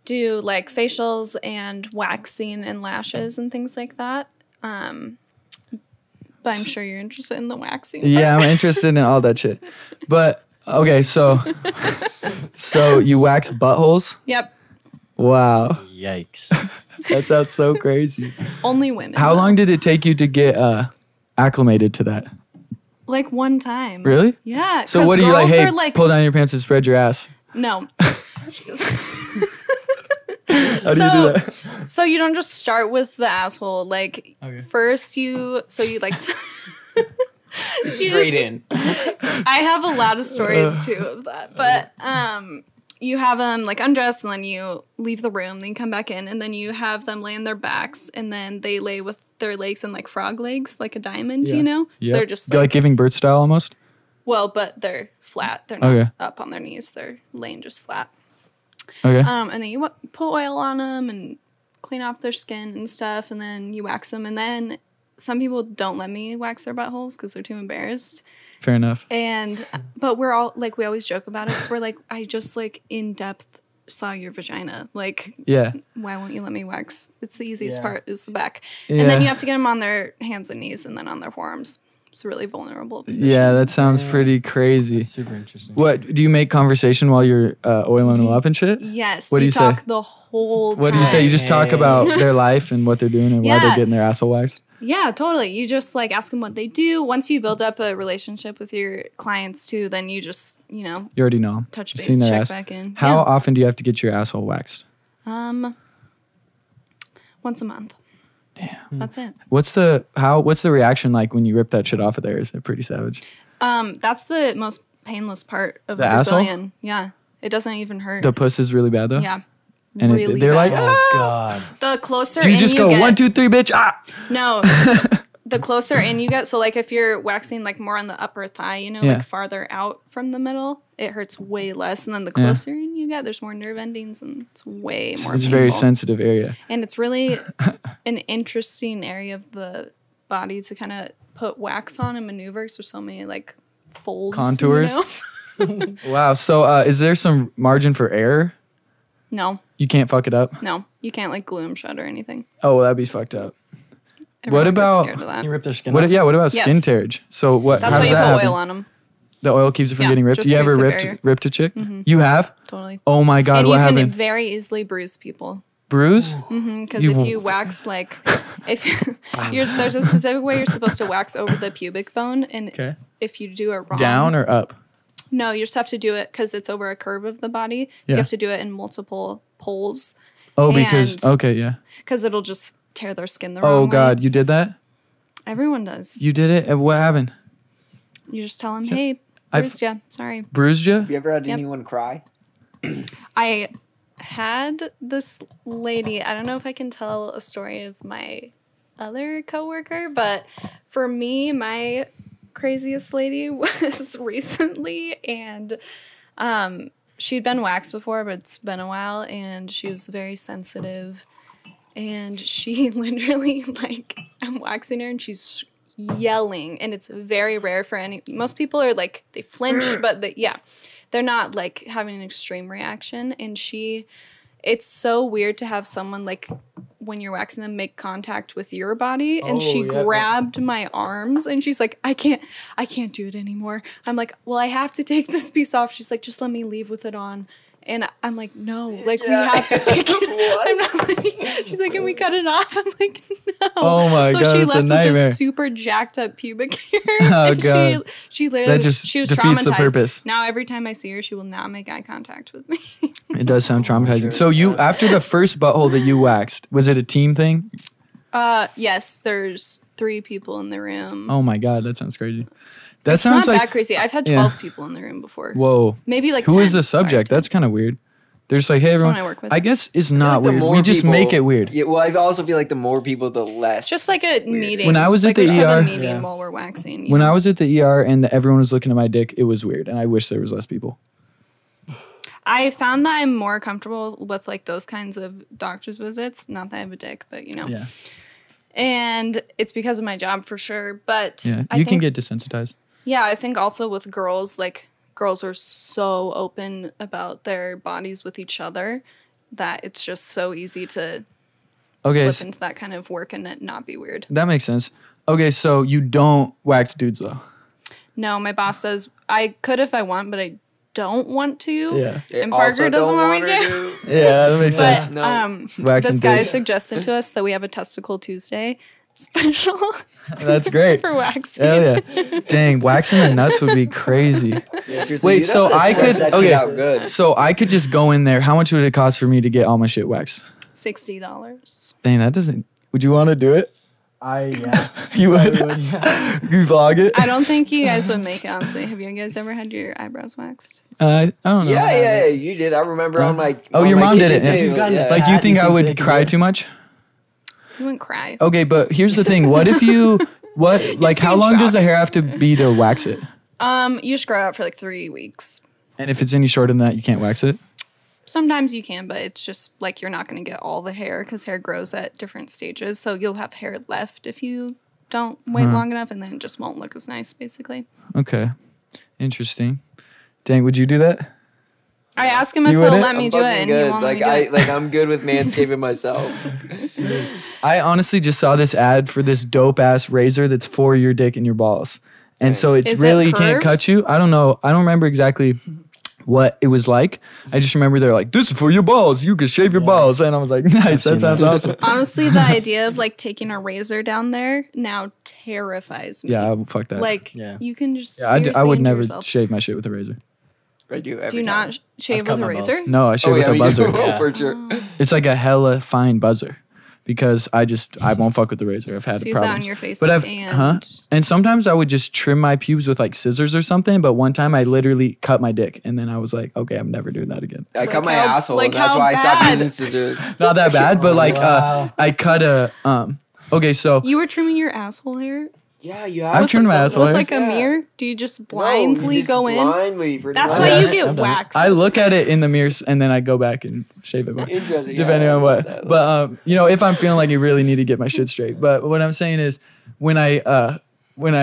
B: do like facials and waxing and lashes and things like that. But I'm sure you're interested in the waxing.
A: Yeah, I'm interested in all that shit. But okay, so you wax buttholes?
B: Yep.
A: Wow,
C: Yikes.
A: that sounds so crazy.
B: Only women.
A: How long did it take you to get acclimated to that?
B: Like one time.
A: Really?
B: Yeah.
A: So what are you like?
B: girls
A: Hey,
B: are like,
A: pull down your pants and spread your ass.
B: no.
A: How do you do that?
B: So you don't just start with the asshole. Like first you like
D: Straight in.
B: I have a lot of stories too of that. But you have them like undressed, and then you leave the room, then you come back in, and then you have them lay on their backs, and then they lay with their legs in like frog legs, like a diamond, you know?
A: Yeah.
B: So they're just
A: like giving birth style almost?
B: well, but they're flat. They're not up on their knees. They're laying just flat.
A: Okay.
B: And then you put oil on them and clean off their skin and stuff, and then you wax them. And then some people don't let me wax their buttholes because they're too embarrassed.
A: Fair enough.
B: But we're all like, we always joke about it because we're like, I just like in depth saw your vagina. Like,
A: Yeah.
B: why won't you let me wax? It's the easiest
C: Yeah.
B: part is the back.
A: Yeah.
B: And then you have to get them on their hands and knees and then on their forearms. It's a really vulnerable position.
A: Yeah, that sounds pretty crazy.
C: That's super interesting.
A: What, do you make conversation while you're oiling them up and shit?
B: Yes.
A: What do you say?
B: talk the whole time.
A: What do you say? You just talk about their life and what they're doing and why they're
B: Yeah.
A: getting their asshole waxed?
B: Yeah, totally. You just like ask them what they do. Once you build up a relationship with your clients too, then you just,
A: You already know 'em.
B: touch
A: You've
B: base,
A: seen their
B: check
A: ass.
B: back in.
A: How often do you have to get your asshole waxed?
B: Once a month.
A: Damn.
B: That's it.
A: What's the reaction like when you rip that shit off of there? Is it pretty savage?
B: That's the most painless part of
A: The
B: a
A: asshole?
B: Brazilian. Yeah. It doesn't even hurt.
A: The puss is really bad though?
B: yeah.
A: And
B: really
A: they're like,
B: bad.
C: Oh, God.
B: The closer
A: do you
B: in
A: just
B: you
A: go
B: get,
A: 1, 2, 3, bitch? Ah!
B: No. The closer in you get, so like if you're waxing like more on the upper thigh,
A: Yeah.
B: like farther out from the middle, it hurts way less. And then the closer in you get, there's more nerve endings and it's way more
A: It's a
B: painful.
A: very sensitive area.
B: And it's really an interesting area of the body to kind of put wax on and maneuver. 'Cause there's so many like folds.
A: Contours?
B: You know?
A: Wow. So is there some margin for error?
B: No,
A: You can't fuck it up?
B: no. You can't like glue them shut or anything.
A: Oh, well, that'd be fucked up.
B: Everyone gets
A: about-
B: scared of that.
C: You rip their skin
A: What
C: off?
A: about
B: Yes.
A: skin tearage? So what?
B: That's
A: how
B: why
A: does
B: you
A: that
B: put
A: happen?
B: oil on them.
A: The oil keeps it from
B: Yeah,
A: getting ripped.
B: just
A: You
B: creates
A: ever
B: a
A: ripped
B: barrier.
A: ripped a chick? You have?
B: Totally.
A: Oh my god,
B: And
A: what
B: you can
A: happened?
B: very easily bruise people.
A: Bruise?
B: Because
A: You-
B: if you wax like, if there's a specific way you're supposed to wax over the pubic bone, and
A: Okay.
B: if you do it wrong,
A: Down or up?
B: no, you just have to do it because it's over a curve of the body. So
A: Yeah.
B: you have to do it in multiple poles.
A: Oh, because
B: And-
A: okay, yeah.
B: Because it'll just tear their skin the wrong
A: Oh
B: way.
A: god, you did that?
B: Everyone does.
A: You did it? And what happened?
B: You just tell them, hey,
A: I've-
B: bruised ya. Sorry.
A: Bruised you?
D: Have you ever had
B: Yep.
D: anyone cry?
B: I had this lady, I don't know if I can tell a story of my other coworker, but for me, my craziest lady was recently, and she'd been waxed before, but it's been a while, and she was very sensitive, and she literally, like, I'm waxing her, and she's yelling, and it's very rare for most people are like, they flinch, but they're not like having an extreme reaction, and it's so weird to have someone like when you're waxing them make contact with your body, and she grabbed my arms and she's like, I can't do it anymore. I'm like, well, I have to take this piece off. She's like, just let me leave with it on. And I'm like, no, like we have to take it. I'm not like, she's like, can we cut it off? I'm like, no.
A: Oh my
B: so
A: god,
B: she
A: it's a
B: left with
A: nightmare.
B: this super jacked up pubic hair.
A: Oh,
B: And
A: God.
B: She literally
A: That just
B: she was
A: defeats the
B: traumatized.
A: purpose.
B: Now every time I see her, she will not make eye contact with me.
A: It does sound traumatizing. So you, after the first butthole that you waxed, was it a team thing?
B: Yes, there's 3 people in the room.
A: Oh my god, that sounds crazy. That
B: It's
A: sounds
B: not
A: like
B: that crazy. I've had 12 people in the room before.
A: whoa.
B: Maybe like
A: Who
B: 10.
A: is the
B: Sorry,
A: subject?
B: 10.
A: That's kind of weird. They're just like, hey,
B: Someone
A: everyone.
B: I work with.
A: I guess it's
D: I feel
A: not
D: like the
A: weird.
D: more
A: We just
D: people-
A: make it weird.
D: Yeah, well, I also feel like the more people, the less.
B: Just like a meeting.
A: When I was at
B: like
A: the
B: we should have
A: ER
B: a meeting
C: Yeah.
B: while we're waxing. you
A: When
B: know?
A: I was at the ER and everyone was looking at my dick, it was weird, and I wish there was less people.
B: I found that I'm more comfortable with like those kinds of doctor's visits. Not that I have a dick, but
A: Yeah,
B: And it's because of my job for sure. But
A: yeah.
B: I
A: You
B: think,
A: can get desensitized.
B: Yeah, I think also with girls, like girls are so open about their bodies with each other that it's just so easy to
A: Okay,
B: slip into that kind of work and it not be weird.
A: that makes sense. Okay, so you don't wax dudes though.
B: No, my boss says I could if I want, but I don't want to.
A: Yeah,
B: And Parker doesn't want me to.
A: yeah, that makes sense.
B: But
D: No.
A: Waxing
B: this guy
A: dicks.
B: suggested to us that we have a Testicle Tuesday special
A: That's great.
B: for waxing.
A: Hell yeah! Dang, waxing the nuts would be crazy. Wait, so I could
D: that shit out
A: okay,
D: good.
A: so I could just go in there. How much would it cost for me to get all my shit waxed?
B: $60.
A: Dang, that doesn't. Would you want to do it?
C: Yeah.
A: You would.
C: I would, yeah.
A: You vlog it?
B: I don't think you guys would make it, honestly. Have you guys ever had your eyebrows waxed?
A: I don't know.
D: Yeah, you did. I remember on my.
A: Oh,
D: on
A: your
D: my
A: mom did
D: kitchen
A: it, yeah.
D: table,
C: You've gotten
D: yeah.
C: a
A: Like,
C: tat,
A: you think
C: you
A: I
C: think
A: would
C: they can
A: cry
C: do it?
A: too much?
B: You wouldn't cry.
A: Okay, but here's the thing. What if you, like, how
B: in
A: long does
B: shock.
A: the hair have to be to wax it?
B: You just grow out for like 3 weeks.
A: And if it's any shorter than that, you can't wax it?
B: Sometimes you can, but it's just like you're not going to get all the hair because hair grows at different stages. So you'll have hair left if you don't wait long enough, and then it just won't look as nice, basically.
A: Okay. Interesting. Dang, would you do that?
B: I asked him if
A: You
B: he'll
A: wouldn't?
B: let me
D: I'm
B: do it,
D: fucking
B: and he
D: good.
B: won't let me
D: Like
B: do it.
D: I'm good with manscaping myself.
A: I honestly just saw this ad for this dope ass razor that's for your dick and your balls. And so it's
B: Is it
A: really can't
B: curved?
A: cut you. I don't know. I don't remember exactly what it was like. I just remember they're like, this is for your balls. You can shave your balls. And I was like, nice. That
C: seen
A: sounds
C: that.
A: awesome.
B: Honestly, the idea of like taking a razor down there now terrifies me.
A: Yeah, I would fuck that.
B: Like
C: Yeah.
B: you can just
A: yeah,
B: seriously
A: I would
B: injure
A: never
B: yourself.
A: shave my shit with a razor.
D: I do. Every
B: Do you
D: time.
B: not shave
C: cut
B: with a
C: my balls.
B: razor?
A: No, I shave with a
D: we
A: buzzer.
D: do.
C: Yeah.
D: For sure.
A: It's like a hella fine buzzer. Because I won't fuck with the razor. I've had
B: So use that
A: problems.
B: on your face
A: but
B: and
A: And sometimes I would just trim my pubes with like scissors or something. But one time I literally cut my dick, and then I was like, okay, I'm never doing that again.
D: I cut my
B: how-
D: asshole.
B: like
D: and that's
B: how
D: why I stopped
B: bad?
D: using scissors.
A: Not that bad, but like
C: Wow.
A: I cut a Okay, so
B: you were trimming your asshole hair
D: Yeah, you
A: I've
D: have.
A: trimmed my asshole
B: with
A: hair.
B: like a mirror? Do you just blindly go in?
D: Blindly, pretty
B: That's
D: much.
B: why you
A: I've
B: get
A: done it.
B: waxed.
A: I look at it in the mirror and then I go back and shave it more.
D: Interesting.
A: Depending
D: yeah,
A: on
D: I
A: what.
D: love that.
A: But if I'm feeling like you really need to get my shit straight. But what I'm saying is when I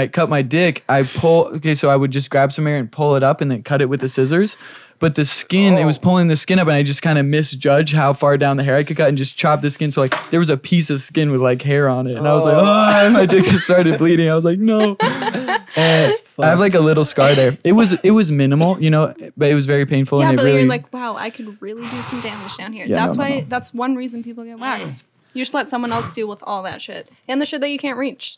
A: cut my dick, so I would just grab some hair and pull it up and then cut it with the scissors. But the skin, it was pulling the skin up, and I just kind of misjudged how far down the hair I could cut and just chop the skin. So like there was a piece of skin with like hair on it, and I was like, and my dick just started bleeding. I was like, no. And I have like a little scar there. It was minimal, but it was very painful.
B: yeah,
A: and
B: but
A: it really,
B: you're like, wow, I could really do some damage down here.
A: Yeah,
B: That's
A: no,
B: why.
A: no.
B: That's one reason people get waxed. You just let someone else deal with all that shit and the shit that you can't reach.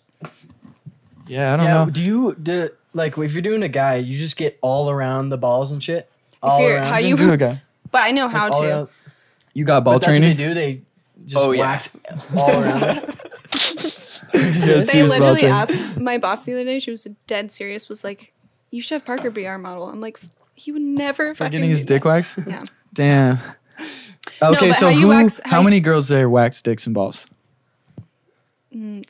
A: yeah, I don't
C: Yeah,
A: know.
C: do like if you're doing a guy, you just get all around the balls and shit? All
B: you're-
C: around?
B: how you-
A: Do a guy.
B: But I know how
C: all
B: to.
C: around-
A: You got ball
C: But that's what
A: training.
C: they do. They just
D: Oh, yeah.
C: wax all around it.
A: Yeah, it's
B: They
A: used ball
B: literally
A: training.
B: asked my boss the other day. She was dead serious. Was like, "You should have Parker be our model." I'm like, he would never
A: For
B: fucking
A: getting his
B: do
A: dick
B: that.
A: waxed.
B: Yeah.
A: Damn. Okay,
B: but
A: so
B: how you wax-
A: how
B: how
A: many girls there wax dicks and balls,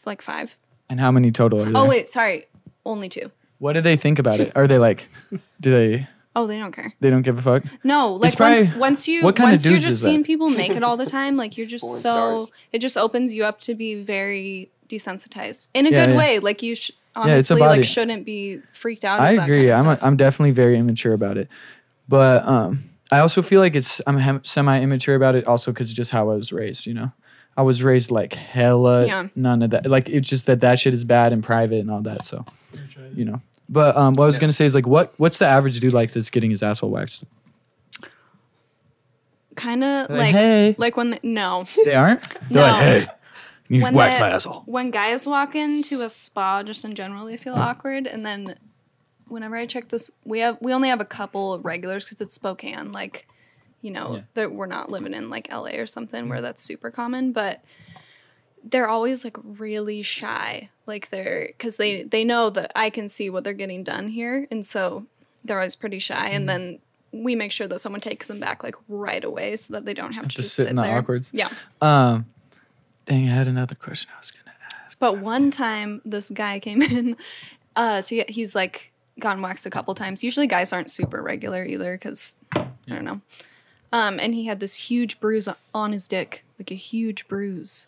B: Like 5.
A: and how many total are there?
B: Oh wait, sorry, only 2.
A: What do they think about it? Are they like,
B: Oh, they don't care.
A: they don't give a fuck?
B: No,
A: It's
B: like
A: probably-
B: once you
A: what kind of
B: once you're
A: dudes
B: just
A: is that?
B: seeing people naked all the time, like you're just
D: Porn
B: so
D: stars.
B: it just opens you up to be very desensitized in a
A: Yeah,
B: good
A: yeah.
B: way. Like you
A: it's a
B: honestly
A: body.
B: like shouldn't be freaked out.
A: I
B: of that
A: agree.
B: Kind of stuff.
A: I'm definitely very immature about it, but I also feel like I'm semi immature about it also because just how I was raised. I was raised like hella
B: Yeah.
A: none of that. Like it's just that shit is bad and private and all that. So, But what I was gonna say is like what's the average dude like that's getting his asshole waxed?
B: Kind of
A: Like, hey.
B: like when no.
A: They aren't.
B: No.
A: They're like, hey, you
B: When
A: wax
B: the-
A: my asshole.
B: When guys walk into a spa, just in general, they feel awkward. And then whenever I check this, we only have a couple of regulars because it's Spokane. Like, that we're not living in like LA or something where that's super common. But they're always like really shy. Like because they know that I can see what they're getting done here, and so they're always pretty shy. And then we make sure that someone takes them back like right away so that they don't have to just
A: sit in the
B: there.
A: awkwards.
B: Yeah.
A: Dang, I had another question I was gonna ask.
B: But one time, this guy came in he's like gotten waxed a couple times. Usually guys aren't super regular either because, I don't know. And he had this huge bruise on his dick, like a huge bruise.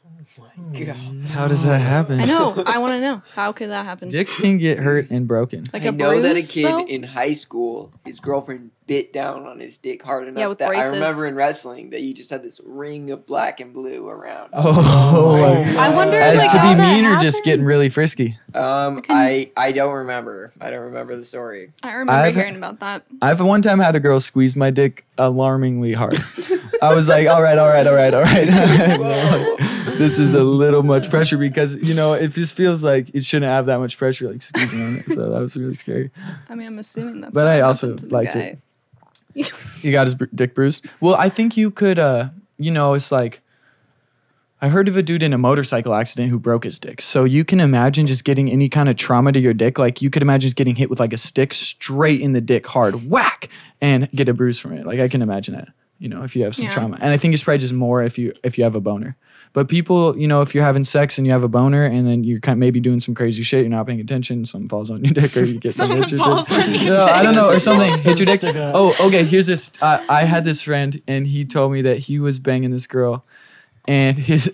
A: How does that happen?
B: I know. I want to know. How could that happen?
A: Dicks can get hurt and broken.
B: Like
D: I
B: a
D: know that a
B: bruise,
D: kid
B: though?
D: in high school, his girlfriend bit down on his dick hard enough
B: with
D: that
B: braces.
D: I remember in wrestling that you just had this ring of black and blue around.
A: Oh,
B: I wonder
A: as
B: like,
A: to
B: how
A: be
B: that
A: mean or just
B: happened?
A: getting really frisky.
D: I don't remember. I don't remember the story.
B: I remember hearing about that.
A: I've one time had a girl squeeze my dick alarmingly hard. I was like, all right. This is a little much pressure because, you know, it just feels like it shouldn't have that much pressure, like squeezing on it. So that was really scary.
B: I mean, I'm assuming that's
A: But
B: what
A: I
B: happened
A: also
B: to the
A: liked
B: guy.
A: it. He got his dick bruised. Well, I think you could, you know, it's like, I heard of a dude in a motorcycle accident who broke his dick. So you can imagine just getting any kind of trauma to your dick. Like you could imagine just getting hit with like a stick straight in the dick hard, whack, and get a bruise from it. Like I can imagine that, you know, if you have some
B: Yeah.
A: trauma. And I think it's probably just more if you have a boner. But people, you know, if you're having sex and you have a boner and then you're kind of maybe doing some crazy shit, you're not paying attention, something falls on your dick or you get
B: Someone
A: hit your
B: falls
A: dick.
B: on your
A: No, I don't
B: dick.
A: know, or something hits your dick.
C: Stick out.
A: Oh, okay, here's this. I had this friend and he told me that he was banging this girl and his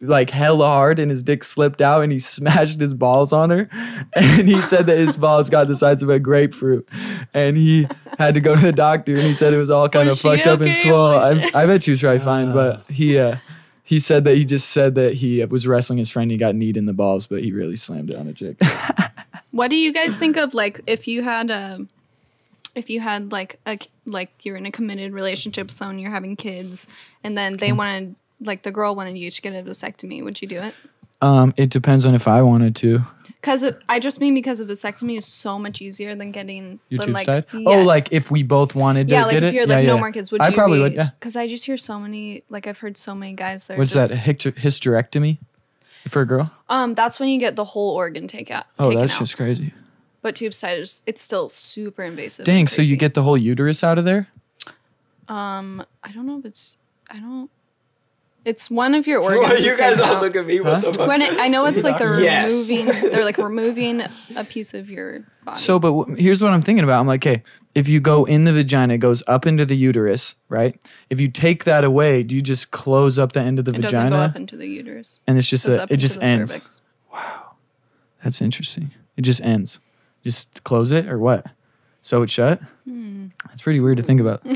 A: like hella hard and his dick slipped out and he smashed his balls on her. And he said that his balls got the size of a grapefruit. And he had to go to the doctor and he said it was all kind
B: Was
A: of
B: she
A: fucked up and
B: okay?
A: swole.
B: Was she-
A: I bet she was probably fine, but he said that he just said that he was wrestling his friend. He got kneed in the balls, but he really slammed it on a chick.
B: What do you guys think of like if you had like you're in a committed relationship with someone, you're having kids, and then they wanted like the girl wanted you to get a vasectomy, would you do it?
A: It depends on if I wanted to.
B: Because I just mean because a vasectomy is so much easier than getting
A: Your
B: than
A: tubes
B: like
A: tied?
B: yes.
A: Oh, like if we both wanted to
B: yeah, like
A: get
B: if
A: it?
B: you're like no more kids, would
A: I
B: you
A: probably
B: be,
A: would, yeah.
B: Because I just hear so many like I've heard so many guys that
A: What's
B: are
A: that,
B: just,
A: a hysterectomy for a girl?
B: that's when you get the whole organ taken out.
A: Oh, that's just crazy.
B: But tubes tied is it's still super invasive.
A: Dang,
B: and
A: so you
B: crazy.
A: get the whole uterus out of there?
B: I don't know if it's it's one of your organs.
D: Why
B: is
D: you guys
B: taken
D: all
B: out.
D: look at me? What the fuck?
B: When I know it's like they're
D: Yes.
B: removing a piece of your body.
A: So, but here's what I'm thinking about. I'm like, hey, if you go in the vagina, it goes up into the uterus, right? If you take that away, do you just close up the end of the
B: it
A: vagina?
B: doesn't go up into the uterus.
A: And it's just
B: It goes up
A: it
B: into
A: just
B: the
A: ends.
B: cervix.
A: That's interesting. It just ends. Just close it or what? Sew it shut? That's pretty weird to think about.
B: I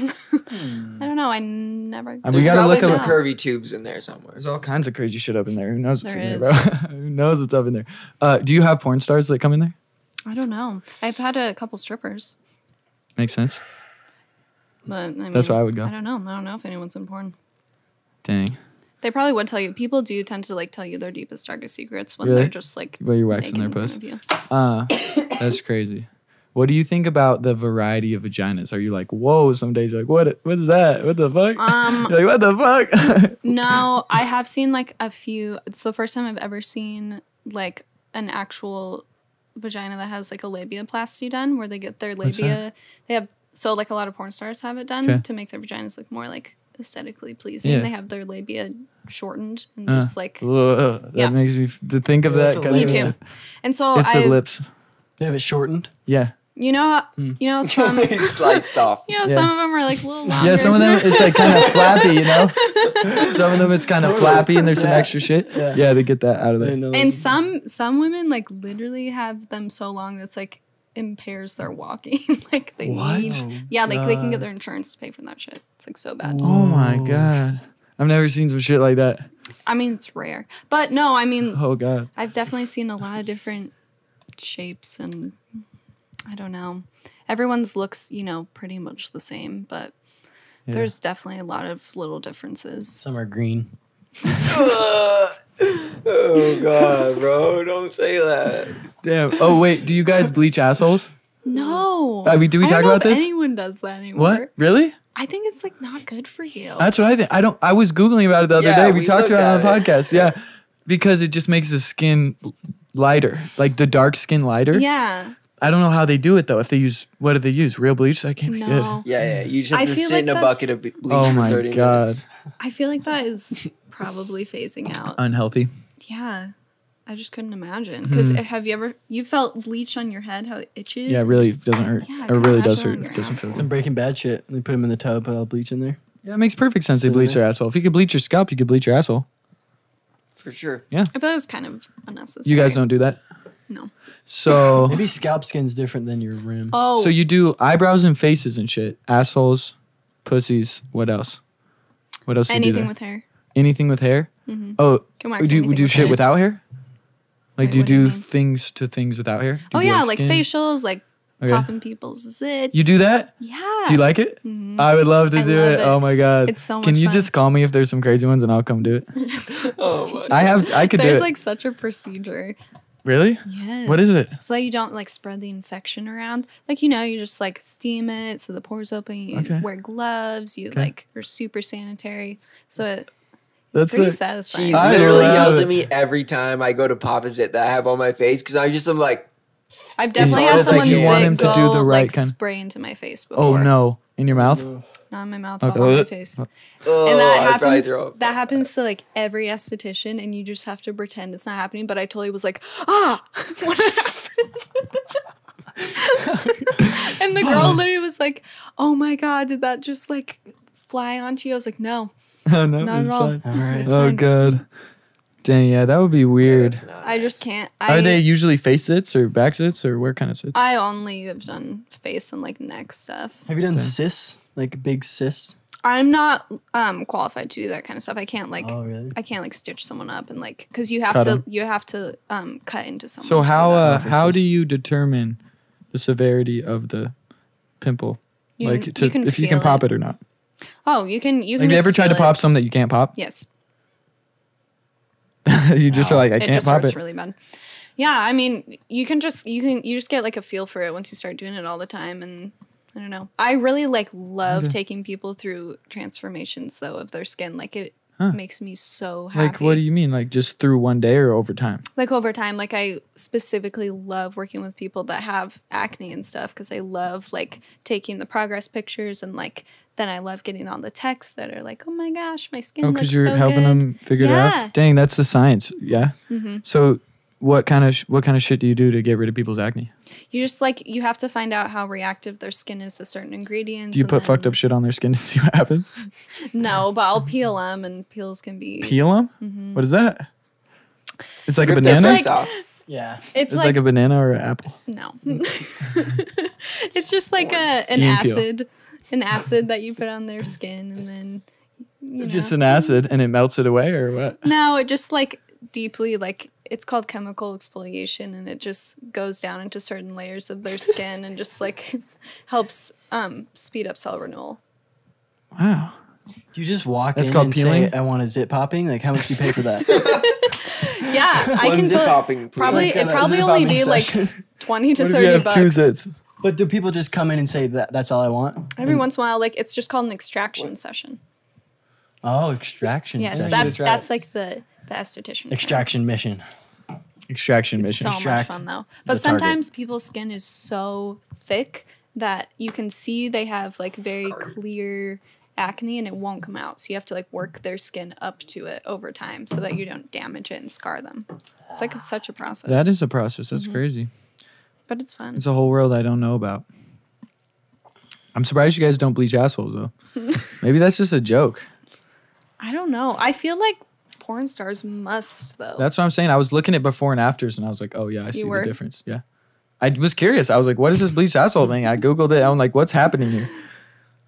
B: don't know. I never.
A: And we
D: There's
A: gotta
D: probably
A: look
D: some
A: up.
D: curvy tubes in there somewhere.
A: There's all kinds of crazy shit up in there. Who knows what's
B: There
A: in
B: is.
A: there, bro? Who knows what's up in there? Do you have porn stars that come in there?
B: I don't know. I've had a couple strippers,
A: Makes sense.
B: but I mean,
A: That's where I would go.
B: I don't know. I don't know if anyone's in porn.
A: Dang.
B: They probably would tell you. People do tend to like tell you their deepest, darkest secrets when
A: Really?
B: they're just like
A: While you're waxing
B: naked
A: their
B: in front
A: puss?
B: of you.
A: That's crazy. What do you think about the variety of vaginas? Are you like, whoa, some days you're like, what is that? What the fuck? You're like, what the fuck?
B: No, I have seen like a few. It's the first time I've ever seen like an actual vagina that has like a labiaplasty done, where they get their
A: What's
B: labia. They have so like a lot of porn stars have it done
A: Okay.
B: to make their vaginas look more like aesthetically pleasing.
A: Yeah.
B: They have their labia shortened and just like
A: Ugh, that
B: Yeah.
A: makes me to think of
C: Yeah,
A: that.
C: that's a
B: me
C: lip.
B: too. And so
A: It's the
B: I,
A: lips.
C: They have it shortened.
A: Yeah.
B: you know, some.
D: It's sliced off.
B: You know,
A: Yeah.
B: some of them are like a little longer.
A: Yeah, some of them it's like kind of flappy, you know? Some of them it's kind of flappy and there's some
C: Yeah.
A: extra shit.
C: Yeah.
A: Yeah, they get that out of
C: I
A: there.
C: didn't know
B: And
C: those-
B: some women like literally have them so long that's like impairs their walking. Like they
A: What?
B: need,
C: Oh,
B: yeah, like they can get
C: God.
B: their insurance to pay for that shit. It's like so bad.
A: Oh my god. I've never seen some shit like that.
B: I mean, it's rare, but no, I mean,
A: Oh god.
B: I've definitely seen a lot of different shapes, and I don't know. Everyone's looks, you know, pretty much the same, but
A: Yeah.
B: there's definitely a lot of little differences.
C: Some are green.
D: Oh god, bro! Don't say that.
A: Damn. Oh wait, do you guys bleach assholes?
B: No,
A: I mean, do we
B: I
A: talk
B: don't know
A: about
B: if
A: this?
B: anyone does that anymore.
A: What? Really?
B: I think it's like not good for you.
A: That's what I think. I was googling about it the other
D: Yeah,
A: day. We
D: we
A: talked
D: looked
A: about it on
D: at
A: the podcast. Yeah, because it just makes the skin lighter, like the dark skin lighter.
B: Yeah.
A: I don't know how they do it though. If they use, what do they use? Real bleach? That can't be good.
B: No.
D: Yeah. You just have
B: I
D: to
B: feel
D: sit in
B: like
D: a bucket of bleach
A: Oh
D: for
A: my
D: 30
A: god,
D: minutes.
B: I feel like that is probably phasing out.
A: unhealthy.
B: Yeah. I just couldn't imagine. Because have you felt bleach on your head, how it itches?
A: Yeah, it
B: and
A: really
B: just-
A: doesn't hurt.
B: Yeah, I
A: It
B: can
A: really does
B: imagine
A: hurt.
B: on your
A: It doesn't feel
C: Some
A: good.
C: Breaking Bad shit. They put them in the tub, put all bleach in there.
A: Yeah, it makes perfect sense. They
C: Sit in
A: bleach
C: there.
A: their asshole. If you could bleach your scalp, you could bleach your asshole.
D: For sure.
B: I thought it was kind of unnecessary.
A: You guys don't do that.
B: No.
A: So,
C: Maybe scalp skin's different than your rim.
B: Oh.
A: so you do eyebrows and faces and shit. Assholes, pussies. What else? What else do you do
B: anything
A: there?
B: with hair.
A: Anything with hair?
B: Mhm.
A: Oh,
B: Can wax
A: do you
B: anything
A: do
B: with
A: shit
B: hair.
A: without hair? Like,
B: Wait,
A: do you
B: what do you
A: do
B: mean?
A: things to things without hair? Do
B: Oh
A: you do,
B: yeah, like
A: skin?
B: facials, like
A: Okay.
B: popping people's zits.
A: You do that?
B: Yeah.
A: Do you like it?
B: Mhm.
A: I would love to
B: I
A: do
B: love
A: it.
B: it.
A: Oh my god!
B: It's so
A: Can
B: much
A: you
B: fun.
A: just call me if there's some crazy ones and I'll come do it?
D: Oh my.
A: I could do
B: There's
A: it.
B: like such a procedure.
A: Really?
B: Yes.
A: What is it?
B: So that you don't like spread the infection around. Like, you just like steam it so the pores open. You
A: Okay.
B: wear gloves. You
A: Okay.
B: like are super sanitary. So it's
A: That's
B: pretty
A: it.
B: satisfying.
D: She
A: I
D: literally
A: love
D: yells
A: it.
D: at me every time I go to pop a zit that I have on my face because I'm like,
B: I've definitely
D: hard
B: had
D: as I
B: someone
D: can. You want
A: him
B: zit
A: to do
B: go
A: the right
B: like
A: kind-
B: spray into my face before.
A: Oh no! In your mouth?
B: Not in my mouth,
A: Okay.
B: all on my face.
D: oh,
B: And that
D: I'd probably
B: happens.
D: throw up.
B: That happens to like every esthetician, and you just have to pretend it's not happening. But I totally was like, ah, what happened? And the girl literally was like, "Oh my god, did that just like fly onto you?" I was like, "No,
A: Oh no!
B: not
A: it's
B: at all.
A: fine.
C: All right.
B: It's
A: Oh
B: fine.
A: god! Dang, yeah, that would be weird.
D: That's not
B: I just
D: nice.
B: can't."
A: Are they usually face sits or back sits or what kind of sits?
B: I only have done face and like neck stuff.
C: Have you done
A: Okay.
C: cysts? Like big cysts?
B: I'm not qualified to do that kind of stuff. I can't like
C: Oh, really?
B: I can't like stitch someone up and like because you have
A: Cut
B: to
A: 'em.
B: cut into someone.
A: So
B: to do
A: how
B: that.
A: how do you determine the severity of the pimple?
B: You
A: like
B: can-
A: to,
B: you can
A: if you can
B: feel
A: pop
B: it.
A: it or not?
B: Oh, you can
A: Have you
B: just
A: ever tried to
B: feel
A: pop
B: it.
A: some that you can't pop?
B: Yes.
A: You just are like, I
B: It
A: can't
B: just
A: pop
B: hurts
A: it.
B: really bad. Yeah, I mean, you just get like a feel for it once you start doing it all the time, and I don't know. I really love
A: Okay.
B: taking people through transformations though of their skin. Like it
A: Huh.
B: makes me so happy.
A: Like, what do you mean? Like, just through one day or over time?
B: Like over time, like I specifically love working with people that have acne and stuff because I love like taking the progress pictures and like then I love getting all the texts that are like, oh my gosh, my skin
A: Oh,
B: looks
A: because you're
B: so
A: helping
B: good.
A: them figure it
B: Yeah.
A: out. Dang, that's the science. Yeah.
B: Mm-hmm.
A: So, what kind of shit do you do to get rid of people's acne?
B: You just like you have to find out how reactive their skin is to certain ingredients.
A: Do you
B: and
A: put fucked
B: then-
A: up shit on their skin to see what happens?
B: No, but I'll peel them, and peels can be.
A: Peel them?
B: Mhm.
A: What is that? It's like a
D: Rip their
A: banana.
D: face off.
C: Yeah.
B: It's
A: It's like a banana or an apple.
B: no. It's just like an
A: Key and peel.
B: acid that you put on their skin, and then you know.
A: Just an acid and it melts it away, or what?
B: No, it just like deeply like it's called chemical exfoliation, and it just goes down into certain layers of their skin and just like helps speed up cell renewal.
A: Wow.
C: Do you just walk
A: That's
C: in
A: called
C: and
A: peeling?
C: say, I want a zit popping? Like, how much do you pay for that?
B: Yeah, I
D: One
B: can
D: zip
B: totally-
D: popping, please.
B: probably
C: Let's
B: it
C: have a
B: probably
C: zip
B: only
C: popping
B: be like
C: session.
B: 20 to
A: What if
B: 30
A: you have
B: bucks.
A: two zits?
C: But do people just come in and say that's all I want?
B: Every once in a while, like it's just called an extraction session.
C: Oh, extraction
B: Yes,
C: session.
B: that's
A: try
B: that's like the esthetician. term.
C: Extraction mission.
A: Extraction
B: It's
A: mission.
B: so
C: Extract
B: much fun though.
C: the
B: But
C: target.
B: sometimes people's skin is so thick that you can see they have like very clear acne and it won't come out. So you have to like work their skin up to it over time so that you don't damage it and scar them. It's like such a process.
A: That is a process. That's crazy.
B: but it's fun.
A: It's a whole world I don't know about. I'm surprised you guys don't bleach assholes though. Maybe that's just a joke.
B: I don't know. I feel like porn stars must though.
A: That's what I'm saying. I was looking at before and afters and I was like, oh yeah, I see
B: were?
A: the difference. Yeah. I was curious. I was like, what is this bleached asshole thing? I Googled it. I'm like, what's happening here?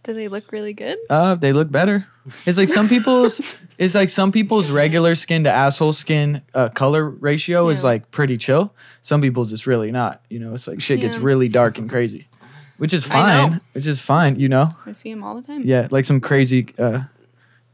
B: Do they look really good?
A: They look better. It's like some people's regular skin to asshole skin color ratio is
B: Yeah.
A: like pretty chill. Some people's it's really not. You know, it's like shit gets
B: Yeah.
A: really dark and crazy, which is
B: I know.
A: fine. Which is fine. You know,
B: I see them all the time.
A: yeah, like some crazy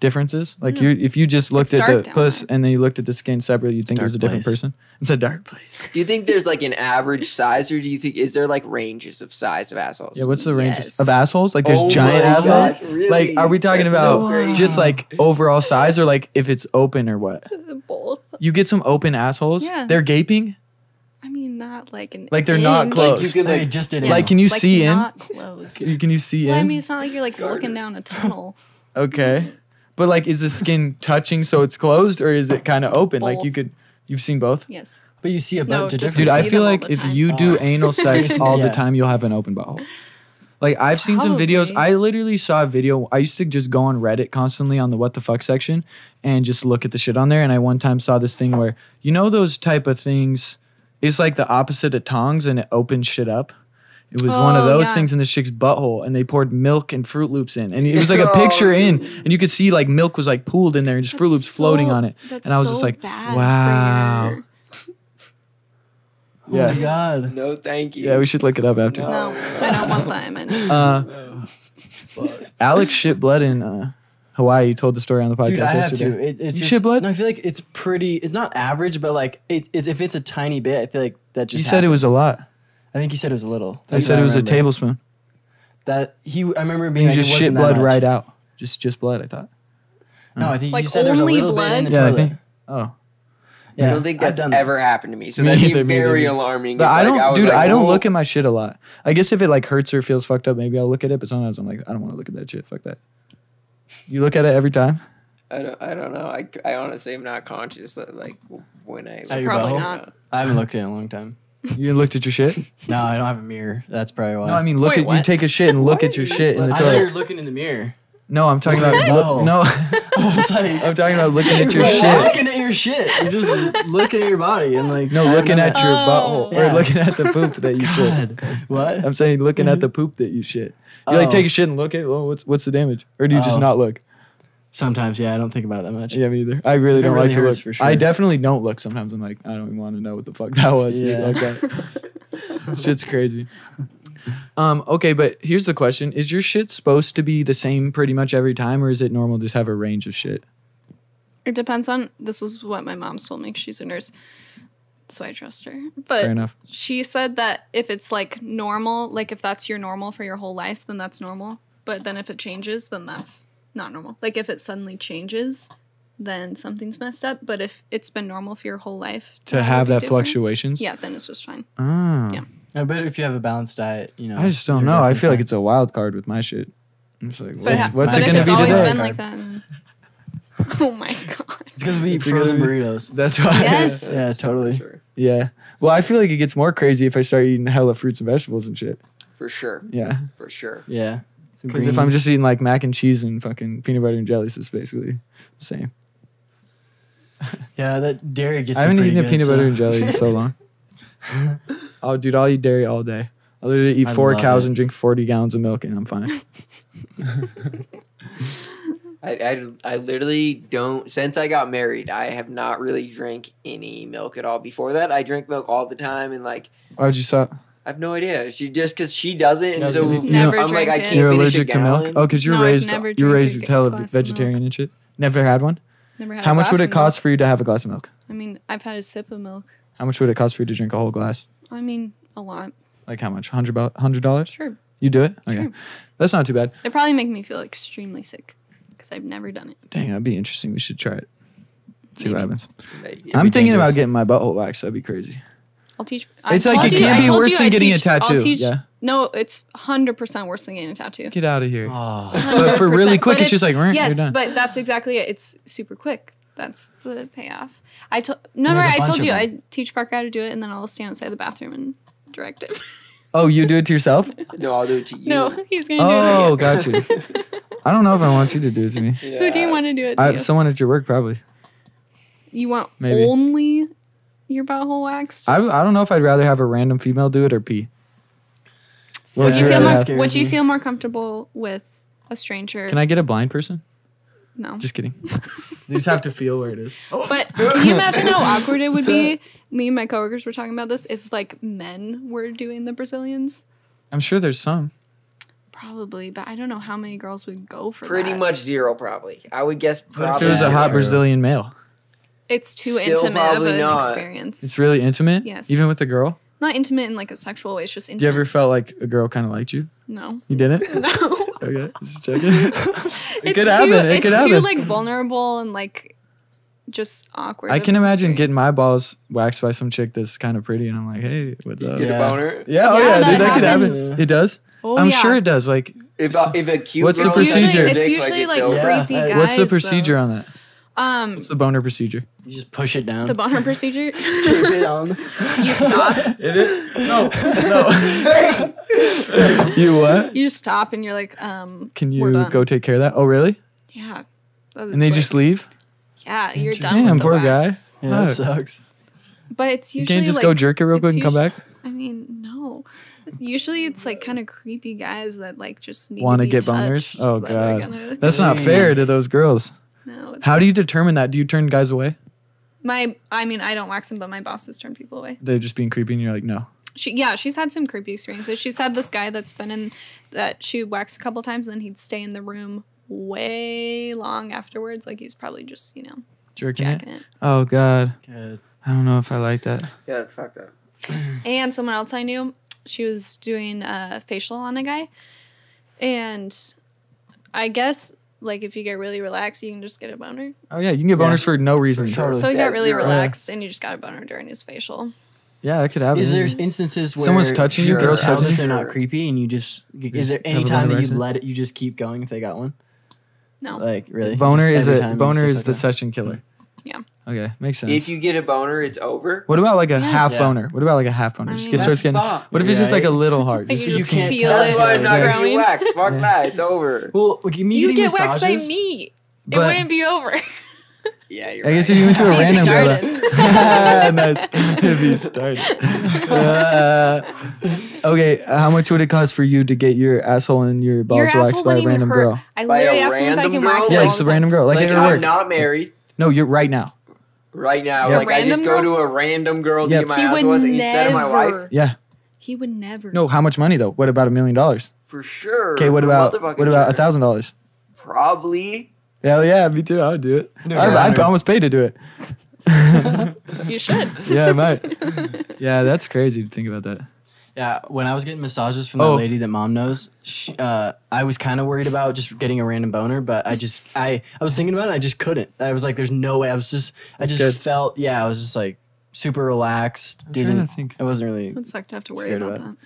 A: differences. Like
B: Yeah.
A: if you just looked
B: It's
A: at the
B: dark down
A: puss
B: there.
A: and then you looked at the skin separately, you'd think it
C: Dark
A: was a different
C: place.
A: person. It's a dark place.
D: Do you think there's like an average size, or do you think is there like ranges of size of assholes?
A: Yeah, what's the ranges
B: Yes.
A: of assholes? Like there's
D: Oh
A: giant
D: my
A: assholes.
D: gosh, really?
A: Like, are we talking
D: That's so
A: about
D: crazy.
A: just like overall size, or like if it's open or what?
B: Both.
A: You get some open assholes.
B: Yeah.
A: They're gaping.
B: I mean, not like an
A: Like they're not
B: inch.
A: close.
C: You could like just did it.
A: Like, can you see in?
B: Not close.
A: Can you see
B: Well, I
A: in?
B: mean, it's not like you're like looking down a tunnel.
A: Okay. But like, is the skin touching so it's closed, or is it kind of open? Like
B: Both.
A: you've seen both?
B: Yes.
C: But you see a
B: No,
C: bunch of
B: just
C: different.
A: Dude, I
B: see
A: feel
B: them all
A: like
B: the
A: if
B: time.
A: you do anal sex all the
C: Yeah.
A: time, you'll have an open butthole. Like I've seen some videos.
B: Probably.
A: I literally saw a video. I used to just go on Reddit constantly on the what the fuck section and just look at the shit on there. And I one time saw this thing where those type of things. It's like the opposite of tongs, and it opens shit up. It was one of
B: Oh,
A: those
B: yeah.
A: things in this chick's butthole, and they poured milk and Fruit Loops in, and it was like a picture in, and you could see like milk was like pooled in there, and just Fruit Loops floating on it.
B: That's
A: And I was
B: so
A: just like,
B: bad
A: wow.
B: for your-
C: Oh my god.
D: No, thank you.
A: Yeah, we should look it up after.
B: No, I don't want that. I mean,
A: Alex shit blood in Hawaii. You told the story on the podcast
C: Dude, I have
A: yesterday.
C: to. It's
A: You
C: just,
A: shit blood?
C: No, I feel like it's pretty. It's not average, but like if it's a tiny bit, I feel like that just.
A: You said it was a
C: happens.
A: lot.
C: I think you said it was a little.
A: I
C: That's
A: said
C: what
A: it was a
C: remember.
A: tablespoon.
C: That he. I remember
A: And
C: being
A: you
C: like,
A: just
C: it
A: shit
C: wasn't that
A: blood
C: much.
A: right out. Just blood, I thought.
C: No, I think
B: Like
C: you said there's a
B: only
C: little bit in the
A: Yeah, I
C: toilet.
A: think. Oh.
D: I don't think
C: I've
D: that's
C: done that.
D: ever happened to me. So
A: Me
D: that'd be
A: neither, me
D: very
A: neither.
D: alarming.
A: But
D: if,
A: I
D: like,
A: don't,
D: was
A: dude.
D: like,
A: I don't
D: "Whoa."
A: look at my shit a lot. I guess if it like hurts or feels fucked up, maybe I'll look at it. But sometimes I'm like, I don't want to look at that shit. Fuck that. You look at it every time.
D: I don't know. I honestly am not conscious that like when I
C: At your
B: Probably
C: butthole?
B: not.
C: I haven't looked at it in a long time.
A: You looked at your shit.
C: No, I don't have a mirror. That's probably why.
A: No, I mean look
B: Wait,
A: at you.
B: what?
A: Take a shit and look at your shit in the
C: I thought you were
A: toilet.
C: looking in the mirror.
A: No, I'm talking about
C: No.
A: no.
C: I was like,
A: I'm talking about looking at your
C: you're
A: shit.
C: looking at your shit. You're just looking at your body and like
A: No, looking at your butthole
B: Oh.
A: or
C: Yeah.
A: looking at the poop that you shit.
C: God. What?
A: I'm saying looking at the poop that you shit. You like
C: Oh.
A: take a shit and look at. Well, what's the damage? Or do you just
C: Oh.
A: not look?
C: Sometimes, yeah, I don't think about it that much.
A: Yeah, me either. I really
C: It
A: don't
C: really
A: like to
C: hurts
A: look.
C: for sure.
A: I definitely don't look. Sometimes I'm like, I don't even want to know what the fuck that was. Dude.
C: Yeah.
A: Like that. Shit's crazy. Okay, but here's the question: is your shit supposed to be the same pretty much every time, or is it normal to just have a range of shit?
B: it depends on. This was what my mom's told me. She's a nurse, so I trust her. But
A: Fair enough.
B: she said that if it's like normal, like if that's your normal for your whole life, then that's normal. But then if it changes, then that's not normal. Like if it suddenly changes, then something's messed up. But if it's been normal for your whole life
A: To
B: would
A: have
B: be
A: that
B: different,
A: fluctuations.
B: yeah, then it's just fine.
A: Oh.
B: Yeah.
C: I bet if you have a balanced diet, you know.
A: I just don't
C: you're
A: know. I
C: definitely
A: feel like
C: fine.
A: it's a wild card with my shit. I'm just like,
B: But,
A: what's
B: but
A: it
B: if
A: gonna
B: it's
A: be
B: always
A: today?
B: been like that, then- oh my god.
C: It's because we eat
A: It's gonna
C: frozen
A: be-
C: burritos.
A: That's why.
B: Yes.
C: Yeah,
D: For
C: totally.
D: sure.
A: Yeah. Well, I feel like it gets more crazy if I start eating hella fruits and vegetables and shit.
D: For sure.
A: Yeah.
D: For sure.
C: Yeah. Some
A: Because if I'm
C: greens.
A: just eating like mac and cheese and fucking peanut butter and jelly, it's basically the same.
C: Yeah, that dairy gets
A: I haven't
C: me
A: eaten a
C: pretty
A: peanut
C: good,
A: butter
C: so-
A: and jelly in so long. Oh, dude, I'll eat dairy all day. I'll literally eat
C: I
A: 4
C: love
A: cows
C: it.
A: and drink 40 gallons of milk and I'm fine.
D: I literally don't. Since I got married, I have not really drank any milk at all. Before that, I drank milk all the time, and like
A: Why'd you stop?
D: I have no idea. She just because she doesn't, and
A: No,
D: so
A: you-
B: Never
D: I'm like I
B: drank it.
D: can't
A: You're
D: finish
A: allergic
D: a
A: to milk?
D: gallon.
A: Oh, because you're
B: No, I've
A: raised
B: never
A: you're
B: drank
A: raised
B: a
A: to tell a
B: glass of
A: vegetarian
B: milk.
A: and shit. Never had one?
B: Never had
A: How
B: a
A: much
B: glass
A: would it
B: of
A: cost
B: milk.
A: for you to have a glass of milk?
B: I mean, I've had a sip of milk.
A: How much would it cost for you to drink a whole glass?
B: I mean, a lot.
A: Like how much? $100?
B: Sure.
A: You do it? Okay.
B: Sure.
A: That's not too bad.
B: It probably make me feel extremely sick because I've never done it.
A: Dang, that'd be interesting. We should try it. See what
B: Maybe.
A: happens.
D: Maybe.
A: I'm thinking
C: dangerous.
A: about getting my butthole waxed. That'd be crazy.
B: I'll teach.
A: It's like it can't be worse than getting a tattoo. Yeah.
B: No, it's 100% worse than getting a tattoo.
A: Get out of here.
C: Oh.
A: But for really
B: 100%.
A: quick,
B: But
A: it's just like, you're
B: yes,
A: done.
B: but that's exactly it. It's super quick. That's the payoff. I told no,
C: There's a
B: I
C: bunch
B: told
C: of
B: you
C: them.
B: I teach Parker how to do it, and then I'll stand outside the bathroom and direct him.
A: Oh, you do it to yourself?
D: No, I'll do it to you.
B: No, he's gonna
A: Oh,
B: do it. To you.
A: got you. I don't know if I want you to do it to me.
B: Who do you want to do it to?
A: Someone at your work, probably.
B: You want
A: Maybe.
B: only your butthole waxed?
A: I don't know if I'd rather have a random female do it or pee.
B: Would you
A: I'd
B: feel
A: rather
B: more?
A: have-
C: scares
B: Would you
C: me.
B: feel more comfortable with a stranger?
A: Can I get a blind person?
B: No.
A: Just kidding. You just have to feel where it is.
B: But can you imagine how awkward it would be? Me and my coworkers were talking about this. If like men were doing the Brazilians,
A: I'm sure there's some.
B: probably, but I don't know how many girls would go for
D: Pretty
B: that.
D: much zero, probably. I would guess
A: If
D: probably.
A: it was a hot
C: True.
A: Brazilian male,
B: It's too
D: Still
B: intimate of
D: probably
B: an
D: not.
B: experience.
A: it's really intimate.
B: Yes.
A: Even with a girl.
B: Not intimate in like a sexual way. It's just
A: Do you
B: intimate.
A: ever felt like a girl kind of liked you?
B: No.
A: You didn't?
B: No.
A: Okay, just checking. It
B: It's
A: could
B: too,
A: happen. It
B: it's
A: could
B: too
A: happen.
B: like vulnerable and like just awkward.
A: I
B: of
A: can
B: an
A: imagine getting
B: experience.
A: my balls waxed by some chick that's kind of pretty, and I'm like, hey, what's up?
D: Get
C: Yeah.
D: a boner.
A: Yeah, oh
B: Yeah,
A: yeah,
B: that
A: dude, that could happen.
B: happens.
A: It does.
B: Oh,
A: I'm
B: yeah.
A: sure it does. Like,
D: If a cute
A: What's the
D: girl
B: It's
D: touches
A: procedure?
D: your
B: usually, it's
D: dick,
B: usually
D: it's
B: like
D: over.
B: creepy
C: Yeah.
B: guys.
A: what's the
B: though.
A: procedure on that? What's the boner procedure?
C: You just push it down.
B: The boner procedure.
C: Tape it on.
B: You stop.
A: It is? No. You what?
B: You just stop and you're like,
A: Can
B: we're
A: you
B: done.
A: go take care of that? Oh, really?
B: Yeah.
A: And they just leave?
B: Yeah, you're done.
A: Damn,
B: with the
A: poor
B: wax.
A: guy.
C: Yeah, that
A: Fuck.
C: sucks.
B: But it's
A: You
B: usually
A: can't just
B: like,
A: go jerk it real quick
B: it's
A: and come back?
B: I mean, no. Usually it's like kind of creepy guys that like just need
A: Want
B: to
A: to
B: be
A: get boners?
B: touched
A: Oh,
B: that are
A: God.
B: gonna-
A: That's not fair to those girls.
B: no, it's
A: How do you determine that? Do you turn guys away?
B: I mean, I don't wax them, but my bosses turn people away.
A: They're just being creepy and you're like, no.
B: She's had some creepy experiences. She's had this guy that's been in that she waxed a couple times, and then he'd stay in the room way long afterwards. Like he was probably just,
A: Jerking
B: jacking
A: it?
B: it.
A: Oh, God.
C: Good.
A: I don't know if I like that.
D: Yeah, fuck that.
B: And someone else I knew, she was doing a facial on a guy. And I guess, like, if you get really relaxed, you can just get a boner.
A: Oh, yeah. You can get boners for no reason.
C: sure.
B: So he
D: Yeah,
B: got really
D: zero.
B: relaxed, and you just got a boner during his facial.
A: Yeah, that could happen.
C: Is there instances where
A: Someone's touching you,
C: you're
A: girls
C: out
A: touching
C: that
A: you?
C: they're not creepy, and you just is there
A: have
C: any
A: a
C: time
A: boner
C: that you
A: accident?
C: let it, you just keep going if they got one?
B: No.
C: Like really,
A: Boner
C: Just
A: is
C: every
A: a
C: time and
A: boner
C: stuff
A: is
C: like
A: the
C: that?
A: session killer.
B: Yeah.
A: Okay, makes sense.
D: If you get a boner, it's over.
A: What about like a
B: Yes.
A: half
C: Yeah.
A: boner? What about like a half boner?
B: I
A: Just
B: mean,
A: get starts
D: that's
A: getting.
D: fucked.
A: What if it's just like a little hard?
B: Like
A: Just-
B: you just
C: can't
B: feel
C: tell.
B: it
D: That's why I'm not gonna
B: growing.
D: get waxed. Fuck that. It's over.
C: Well, like, me
B: You
C: getting
B: get waxed by
C: massages-
B: me. It
A: But-
B: wouldn't be over.
D: Yeah, you're
A: I guess
D: right.
A: if you went to a
B: He
A: random
B: started.
A: girl. Nice. If you started. Okay, how much would it cost for you to get your asshole and your balls
B: Your
A: waxed
B: asshole
A: by a
B: wouldn't even
A: random
B: hurt.
A: girl?
B: I
D: By a
B: literally asked him if I
D: random
B: can
D: girl?
B: wax it
A: Yeah,
B: all
A: just
B: the
A: a
B: time.
A: random girl. Like,
D: Like
A: at
D: I'm
A: work.
D: not married
A: No, you're right now.
D: right now.
A: Yeah.
D: Like I just
B: Random
D: go
B: girl?
D: to a random girl to
A: Yep.
D: get my
B: He
D: ass
B: would
D: was instead of my wife.
B: never.
A: Yeah.
B: He would never.
A: No, how much money though? What about $1 million? Okay,
D: For sure.
A: what
D: For
A: about
D: motherfucking
A: $1,000?
D: sure. Probably.
A: Hell yeah, me too. I would do it.
C: No,
A: I'd
C: sure.
A: almost pay to do it.
B: You should.
A: Yeah, I might. Yeah, that's crazy to think about that.
C: Yeah, when I was getting massages from that
A: Oh.
C: lady that mom knows, I was kind of worried about just getting a random boner, but I was thinking about it, I just couldn't. I was like, there's no way. I just
A: good.
C: felt, I was just like super relaxed.
A: trying to think.
C: I wasn't really,
B: It sucked to have to worry
C: Scared
B: about
C: about
B: that.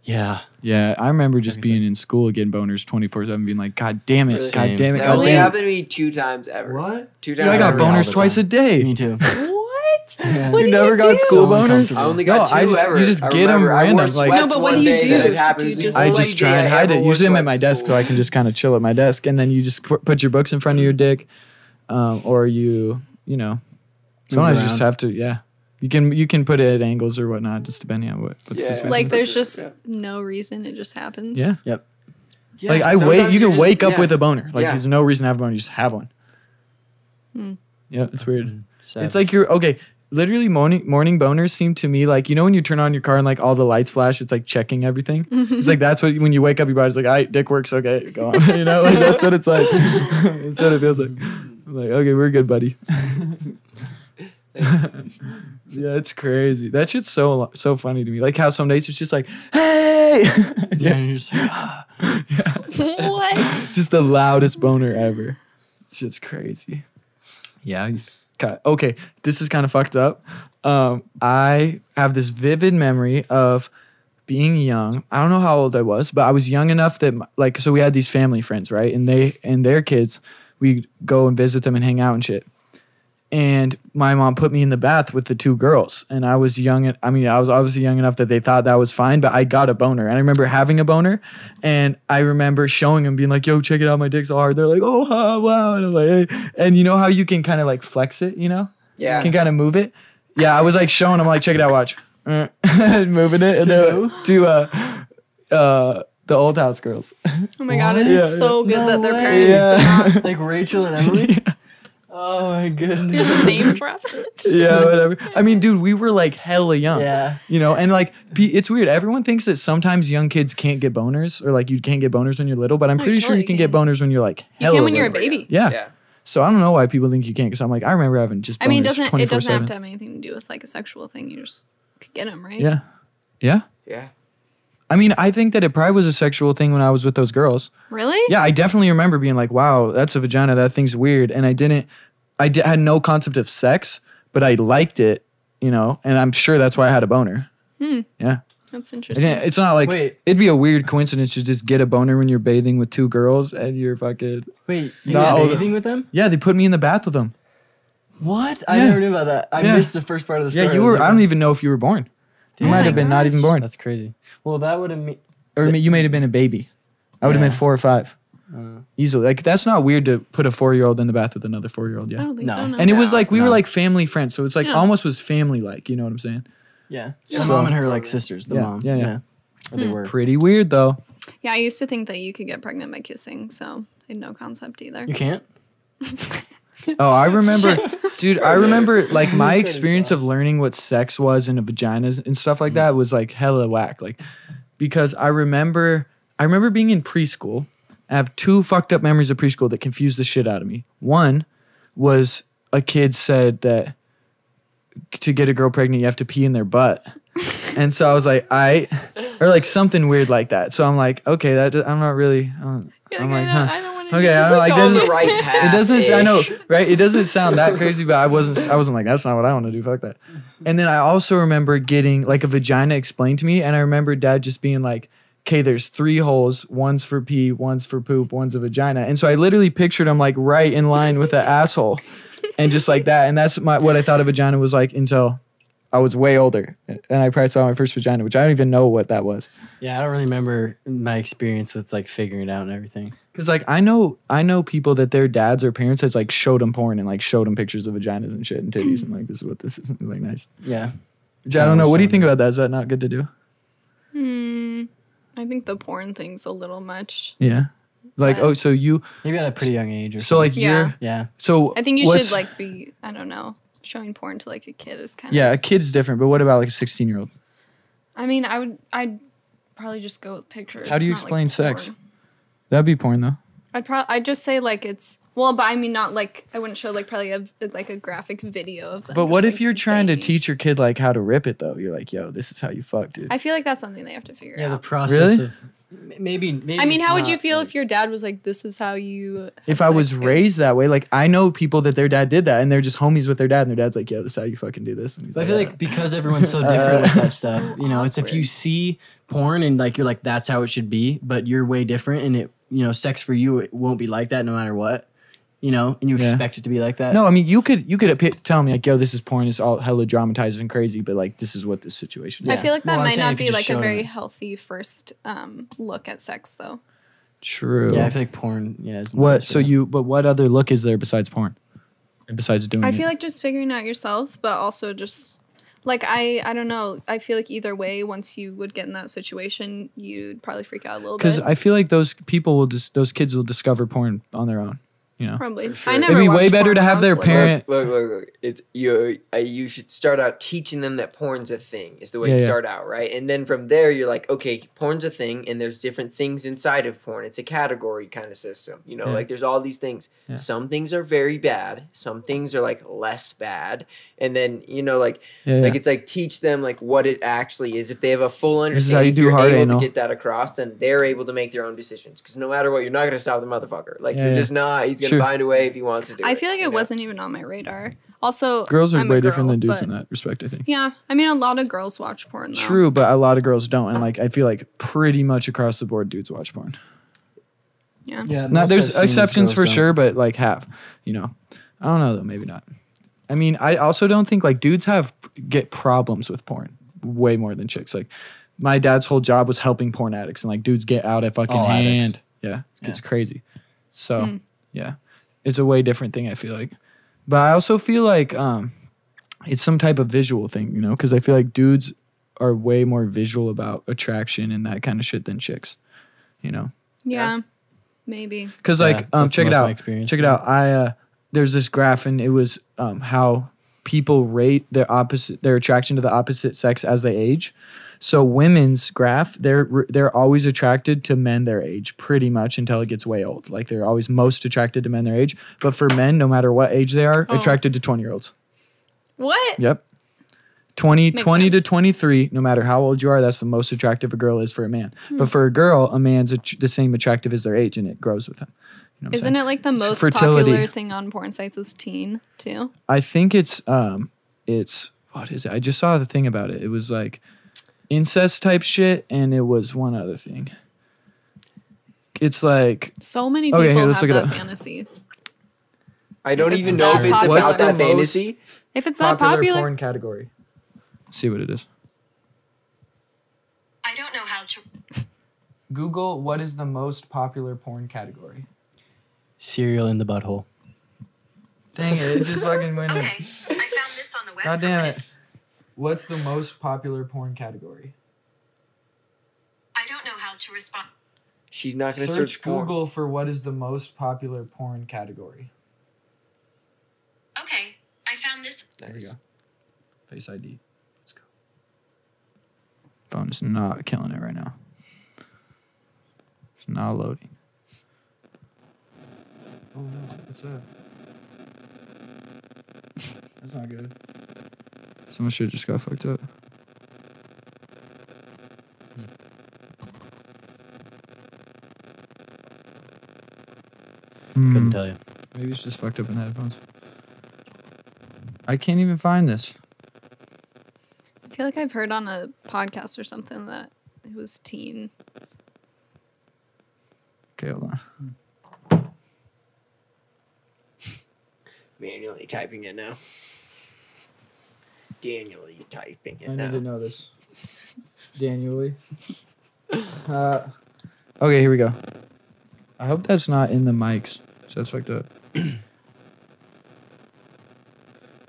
C: yeah.
A: Yeah, I remember just being in school getting boners 24/7, being like, God damn it,
D: Really?
A: God damn it,
D: That
A: God
D: only
A: damn it.
D: happened to me 2 times ever.
A: What?
D: 2
A: Dude,
D: times
A: I got
D: ever.
C: all
A: boners
C: the
A: twice a
C: time.
A: day.
C: Me too.
B: What?
C: Yeah.
B: What
A: You
B: do
A: never
B: you
A: got
B: do?
A: school
C: So
A: boners?
C: uncomfortable.
D: I only got
A: No,
D: 2
A: I just-
D: ever.
A: you just
D: I
A: get 'em
D: remember I wore
A: random, like-
D: sweats
B: No, but what
D: one
B: do you
D: day
B: do?
D: and it happened.
B: Do
D: It
B: you
D: was the
B: just,
A: I
D: only
A: just
D: day
A: try and
D: I
A: hide
D: ever
A: it.
D: wore
A: Usually I'm at my
D: sweats to
A: desk so I can just kind of chill at my desk, and then you just put your books in front of your dick, or you sometimes you just
C: around.
A: have to, yeah. You can put it at angles or whatnot, just depending on what the
D: Yeah.
A: situation
B: Like
A: is.
B: there's
D: For sure,
B: just
D: yeah.
B: no reason. It just happens.
A: Yeah.
C: Yep.
D: Yeah,
A: Like
D: sometimes
A: you
D: you're
A: can
D: just-
A: wake up
D: yeah.
A: with a boner. Like
D: Yeah.
A: there's no reason to have a boner, you just have one. Yeah, it's weird.
C: Sad.
A: It's like okay. Literally, morning boners seem to me like when you turn on your car and like all the lights flash, it's like checking everything. It's like that's what when you wake up, your body's like, "All right, dick works, okay, go on." Like that's what it's like. That's what it feels like. I'm like, okay, we're good, buddy. Yeah, it's crazy. That shit's so funny to me. Like how some days it's just like, "Hey,"
C: yeah, and you're just like,
B: What?
A: just the loudest boner ever. It's just crazy. Yeah. Okay, this is kind of fucked up. I have this vivid memory of being young. I don't know how old I was, but I was young enough that so we had these family friends, right? And they and their kids, we'd go and visit them and hang out and shit. And my mom put me in the bath with the 2 girls. And I was young. I was obviously young enough that they thought that was fine, but I got a boner. And I remember having a boner. And I remember showing them, being like, yo, check it out. My dick's so hard. They're like, oh, wow. And I'm like, hey. And you know how you can kind of like flex it,
D: Yeah.
A: You can kind of move it. Yeah, I was like showing them, like, check it out, watch. Moving it. And to the Old House girls.
B: Oh my god,
C: What?
B: it's
A: Yeah,
B: so good
C: No
B: that their
C: way.
B: parents did not.
C: like Rachel and Emily. Oh my
B: You
C: goodness.
B: just name drop.
A: Yeah, whatever. I mean, dude, we were like hella young.
C: Yeah.
A: And like, it's weird. Everyone thinks that sometimes young kids can't get boners or like you can't get boners when you're little, but I'm
B: No,
A: pretty
B: you
A: sure you
B: totally
A: can get
B: can.
A: boners when you're like
B: You
A: hella
B: can when you're a
A: little.
B: baby.
A: Yeah.
D: Yeah.
A: So I don't know why people think you can't because I'm like, I remember having just boners
B: I mean, it doesn't
A: 24/7.
B: have to have anything to do with like a sexual thing. You just could get them, right?
A: Yeah. Yeah.
D: Yeah.
A: I mean, I think that it probably was a sexual thing when I was with those girls.
B: Really?
A: Yeah, I definitely remember being like, wow, that's a vagina. That thing's weird. And I had no concept of sex, but I liked it, you know, and I'm sure that's why I had a boner. Yeah.
B: That's interesting.
A: It's not like it'd be a weird coincidence to just get a boner when you're bathing with 2 girls and you're fucking.
C: Wait, you were bathing with them?
A: Yeah, they put me in the bath with them.
C: What? I never knew about that. I missed the first part of the story.
A: Yeah, you were. I don't even know if you were born. You might have been not even born.
C: That's crazy. Well, that would have
A: or you may have been a baby. I would have been 4 or 5. Easily. Like, that's not weird to put a 4-year-old in the bath with another 4-year-old. Yeah.
B: I don't think so. No.
A: And it was like we were like family friends, so it's like almost was family like. You know what I'm saying?
C: Yeah. The mom and her like sisters. The mom.
A: Yeah.
C: Or they were.
A: Pretty weird though.
B: Yeah, I used to think that you could get pregnant by kissing, so I had no concept either.
C: You can't?
A: Oh, I remember, dude. I remember like my experience of learning what sex was and a vagina and stuff like that was like hella whack. Like, because I remember being in preschool. I have 2 fucked up memories of preschool that confused the shit out of me. One was a kid said that to get a girl pregnant, you have to pee in their butt. And so I was like, or like something weird like that. So I'm like, okay, I'm not really. I'm like, huh.
B: I don't want to.
A: Okay, I'm like,
D: on the right path.
A: it doesn't. I know, right? It doesn't sound that crazy, but I wasn't like, that's not what I want to do. Fuck that. And then I also remember getting like a vagina explained to me, and I remember Dad just being like, okay, there's 3 holes. One's for pee, one's for poop, one's a vagina. And so I literally pictured him like right in line with the asshole, and just like that. And that's what I thought a vagina was like until I was way older, and I probably saw my first vagina, which I don't even know what that was.
C: Yeah, I don't really remember my experience with like figuring it out and everything.
A: Cause like I know people that their dads or parents has like showed them porn and like showed them pictures of vaginas and shit and titties and like this is what this is. It was like nice.
C: Yeah.
A: I don't know. What do you think about that? Is that not good to do?
B: I think the porn thing's a little much.
A: Yeah. Like so you
C: maybe at a pretty young age or
A: so like
C: yeah.
A: So
B: I think you should like be I don't know. Showing porn to like a kid is kind of
A: a kid's different, but what about like a 16-year-old?
B: I mean, I'd probably just go with pictures.
A: How do you
B: not,
A: explain
B: like,
A: sex?
B: porn.
A: That'd be porn though.
B: I'd just say like it's but I mean not like I wouldn't show like probably a graphic video of them.
A: But what
B: just,
A: if you're trying to
B: banging.
A: teach your kid like how to rip it though? You're like, yo, this is how you fuck, dude.
B: I feel like that's something they have to figure
C: the
B: out.
C: process
A: Really?
C: of maybe
B: I mean,
C: it's
B: how would you
C: not,
B: feel
C: like-
B: if your dad was like, "This is how you"?
A: If I was raised that way, like I know people that their dad did that, and they're just homies with their dad, and their dad's like, "Yeah, this is how you fucking do this." And he's
C: I feel like because everyone's so different with that stuff, you know, it's if you see porn and like you're like that's how it should be, but you're way different, and it, you know, sex for you it won't be like that no matter what, you know, and you expect it to be like that.
A: No, I mean you could tell me like, "Yo, this is porn. It's all hella dramatized and crazy," but like this is what this situation is.
B: I feel like that
C: Well, I'm
B: might
C: saying
B: not
C: if you
B: be
C: just
B: like a
C: showed
B: very
C: them.
B: healthy first look at sex, though.
A: True.
C: Yeah, I feel like porn. Yeah. Is
A: What?
C: not-
A: So but what other look is there besides porn? And besides doing
B: I feel like just figuring out yourself, but also just like I don't know. I feel like either way, once you would get in that situation, you'd probably freak out a little bit.
A: because I feel like those kids will discover porn on their own. You know.
B: Probably.
D: sure.
B: I never.
A: It'd be way
B: watched
A: better
B: porn
A: to
B: when I
A: have
B: was
A: their
B: little.
A: parent-
D: Look. It's you should start out teaching them that porn's a thing. Is the way
A: Yeah,
D: you
A: yeah.
D: start out, right? And then from there, you're like, okay, porn's a thing, and there's different things inside of porn. It's a category kind of system, you know.
A: Yeah.
D: Like there's all these things.
A: Yeah.
D: Some things are very bad. Some things are like less bad. And then like
A: Yeah.
D: it's like teach them like what it actually is. If they have a full
A: This is how
D: understanding,
A: you
D: if
A: do
D: you're
A: hard
D: able
A: anal.
D: to get that across, then they're able to make their own decisions. Because no matter what, you're not gonna stop the motherfucker. Like
A: Yeah,
D: you're
A: yeah.
D: just not. He's gonna
A: True.
D: find a way if he wants to do it.
B: I feel like
D: you
B: it
D: know?
B: wasn't even on my radar. Also,
A: Girls are
B: I'm a
A: way different
B: girl,
A: than dudes
B: but-
A: in that respect. I think.
B: Yeah, I mean, a lot of girls watch porn. Though.
A: True, but a lot of girls don't, and like I feel like pretty much across the board, dudes watch porn.
B: Yeah.
C: Yeah.
A: Now,
C: most
A: there's
C: I've seen is
A: exceptions
C: girls
A: for
C: don't.
A: sure, but like half, you know. I don't know though, maybe not. I mean, I also don't think like dudes get problems with porn way more than chicks. Like my dad's whole job was helping porn addicts, and like dudes get out at fucking
C: All
A: hand.
C: addicts.
A: Yeah, it's
C: Yeah.
A: crazy. So yeah, it's a way different thing. I feel like, but I also feel like it's some type of visual thing, you know, because I feel like dudes are way more visual about attraction and that kind of shit than chicks, you know.
B: Yeah. Maybe.
A: Because
C: Yeah,
A: like
C: that's
A: check it
C: most of my
A: out.
C: experience.
A: Check it out. I there's this graph and it was how people rate their attraction to the opposite sex as they age. So women's graph, they're always attracted to men their age pretty much until it gets way old. Like they're always most attracted to men their age. But for men, no matter what age they are, attracted to 20-year-olds.
B: What?
A: Yep. 20
B: Makes
A: to
B: sense.
A: 23, no matter how old you are, that's the most attractive a girl is for a man. But for a girl, a man's the same attractive as their age and it grows with them. You know what I'm
B: Isn't
A: saying?
B: it like the most
A: fertility.
B: popular thing on porn sites is teen too?
A: I think it's what is it? I just saw the thing about it. It was like incest type shit, and it was one other thing. It's like
B: So many people
A: Okay, here, let's
B: have
A: look it
B: that
A: up.
B: fantasy.
D: I don't
B: If
D: even
B: it's
D: know
B: that
D: if it's
B: popular.
D: about that
A: What's the most-
D: fantasy.
B: If it's that popular,
A: porn category. See what it is.
E: I don't know how to.
A: Google what is the most popular porn category.
C: Cereal in the butthole.
A: Dang it! It just fucking went in.
E: Okay, I found this on the web.
A: God
E: for
A: damn
E: what
A: it!
E: is-
A: What's the most popular porn category?
E: I don't know how to respond.
D: She's not going to
A: Search
D: search porn.
A: Google for what is the most popular porn category.
E: Okay, I found this.
A: There we go. Face ID. Let's go. Phone is not killing it right now. It's not loading. Oh no, what's that? That's not good. Someone should have just got fucked up.
C: Couldn't tell you.
A: Maybe it's just fucked up in the headphones. I can't even find this.
B: I feel like I've heard on a podcast or something that it was teen.
A: Okay, hold on.
D: Manually typing it now. Danially typing it
A: I
D: now.
A: need to know this. Danially. Okay, here we go. I hope that's not in the mics. So that's fucked up.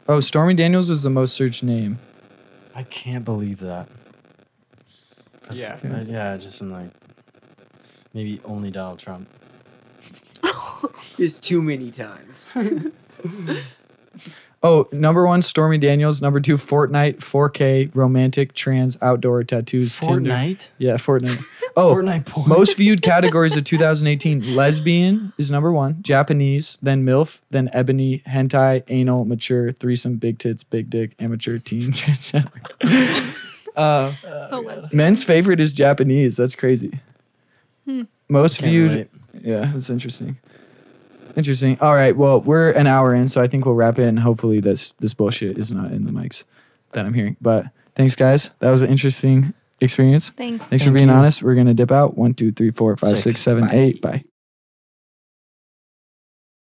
A: Oh, Stormy Daniels was the most searched name.
C: I can't believe that.
D: Yeah.
C: Yeah, just in like maybe only Donald Trump.
D: Just too many times.
A: Oh, number 1, Stormy Daniels. Number 2, Fortnite, 4K, romantic, trans, outdoor, tattoos, Tinder.
C: Fortnite?
A: Yeah, Fortnite. Oh,
C: Fortnite porn.
A: most viewed categories of 2018. Lesbian is number 1. Japanese, then MILF, then ebony, hentai, anal, mature, threesome, big tits, big dick, amateur, teen, transgender.
B: So lesbian.
A: Men's favorite is Japanese. That's crazy. Most
C: Can't
A: viewed.
C: relate.
A: Yeah, that's interesting. Interesting. All right. Well, we're an hour in, so I think we'll wrap it. And hopefully, this bullshit is not in the mics that I'm hearing. But thanks, guys. That was an interesting experience.
B: Thanks.
A: Thanks for
C: Thank
A: being
C: you.
A: honest. We're gonna dip out. 1, 2, 3, 4, 5, 6,
C: Six.
A: 7,
D: Bye.
A: 8. Bye.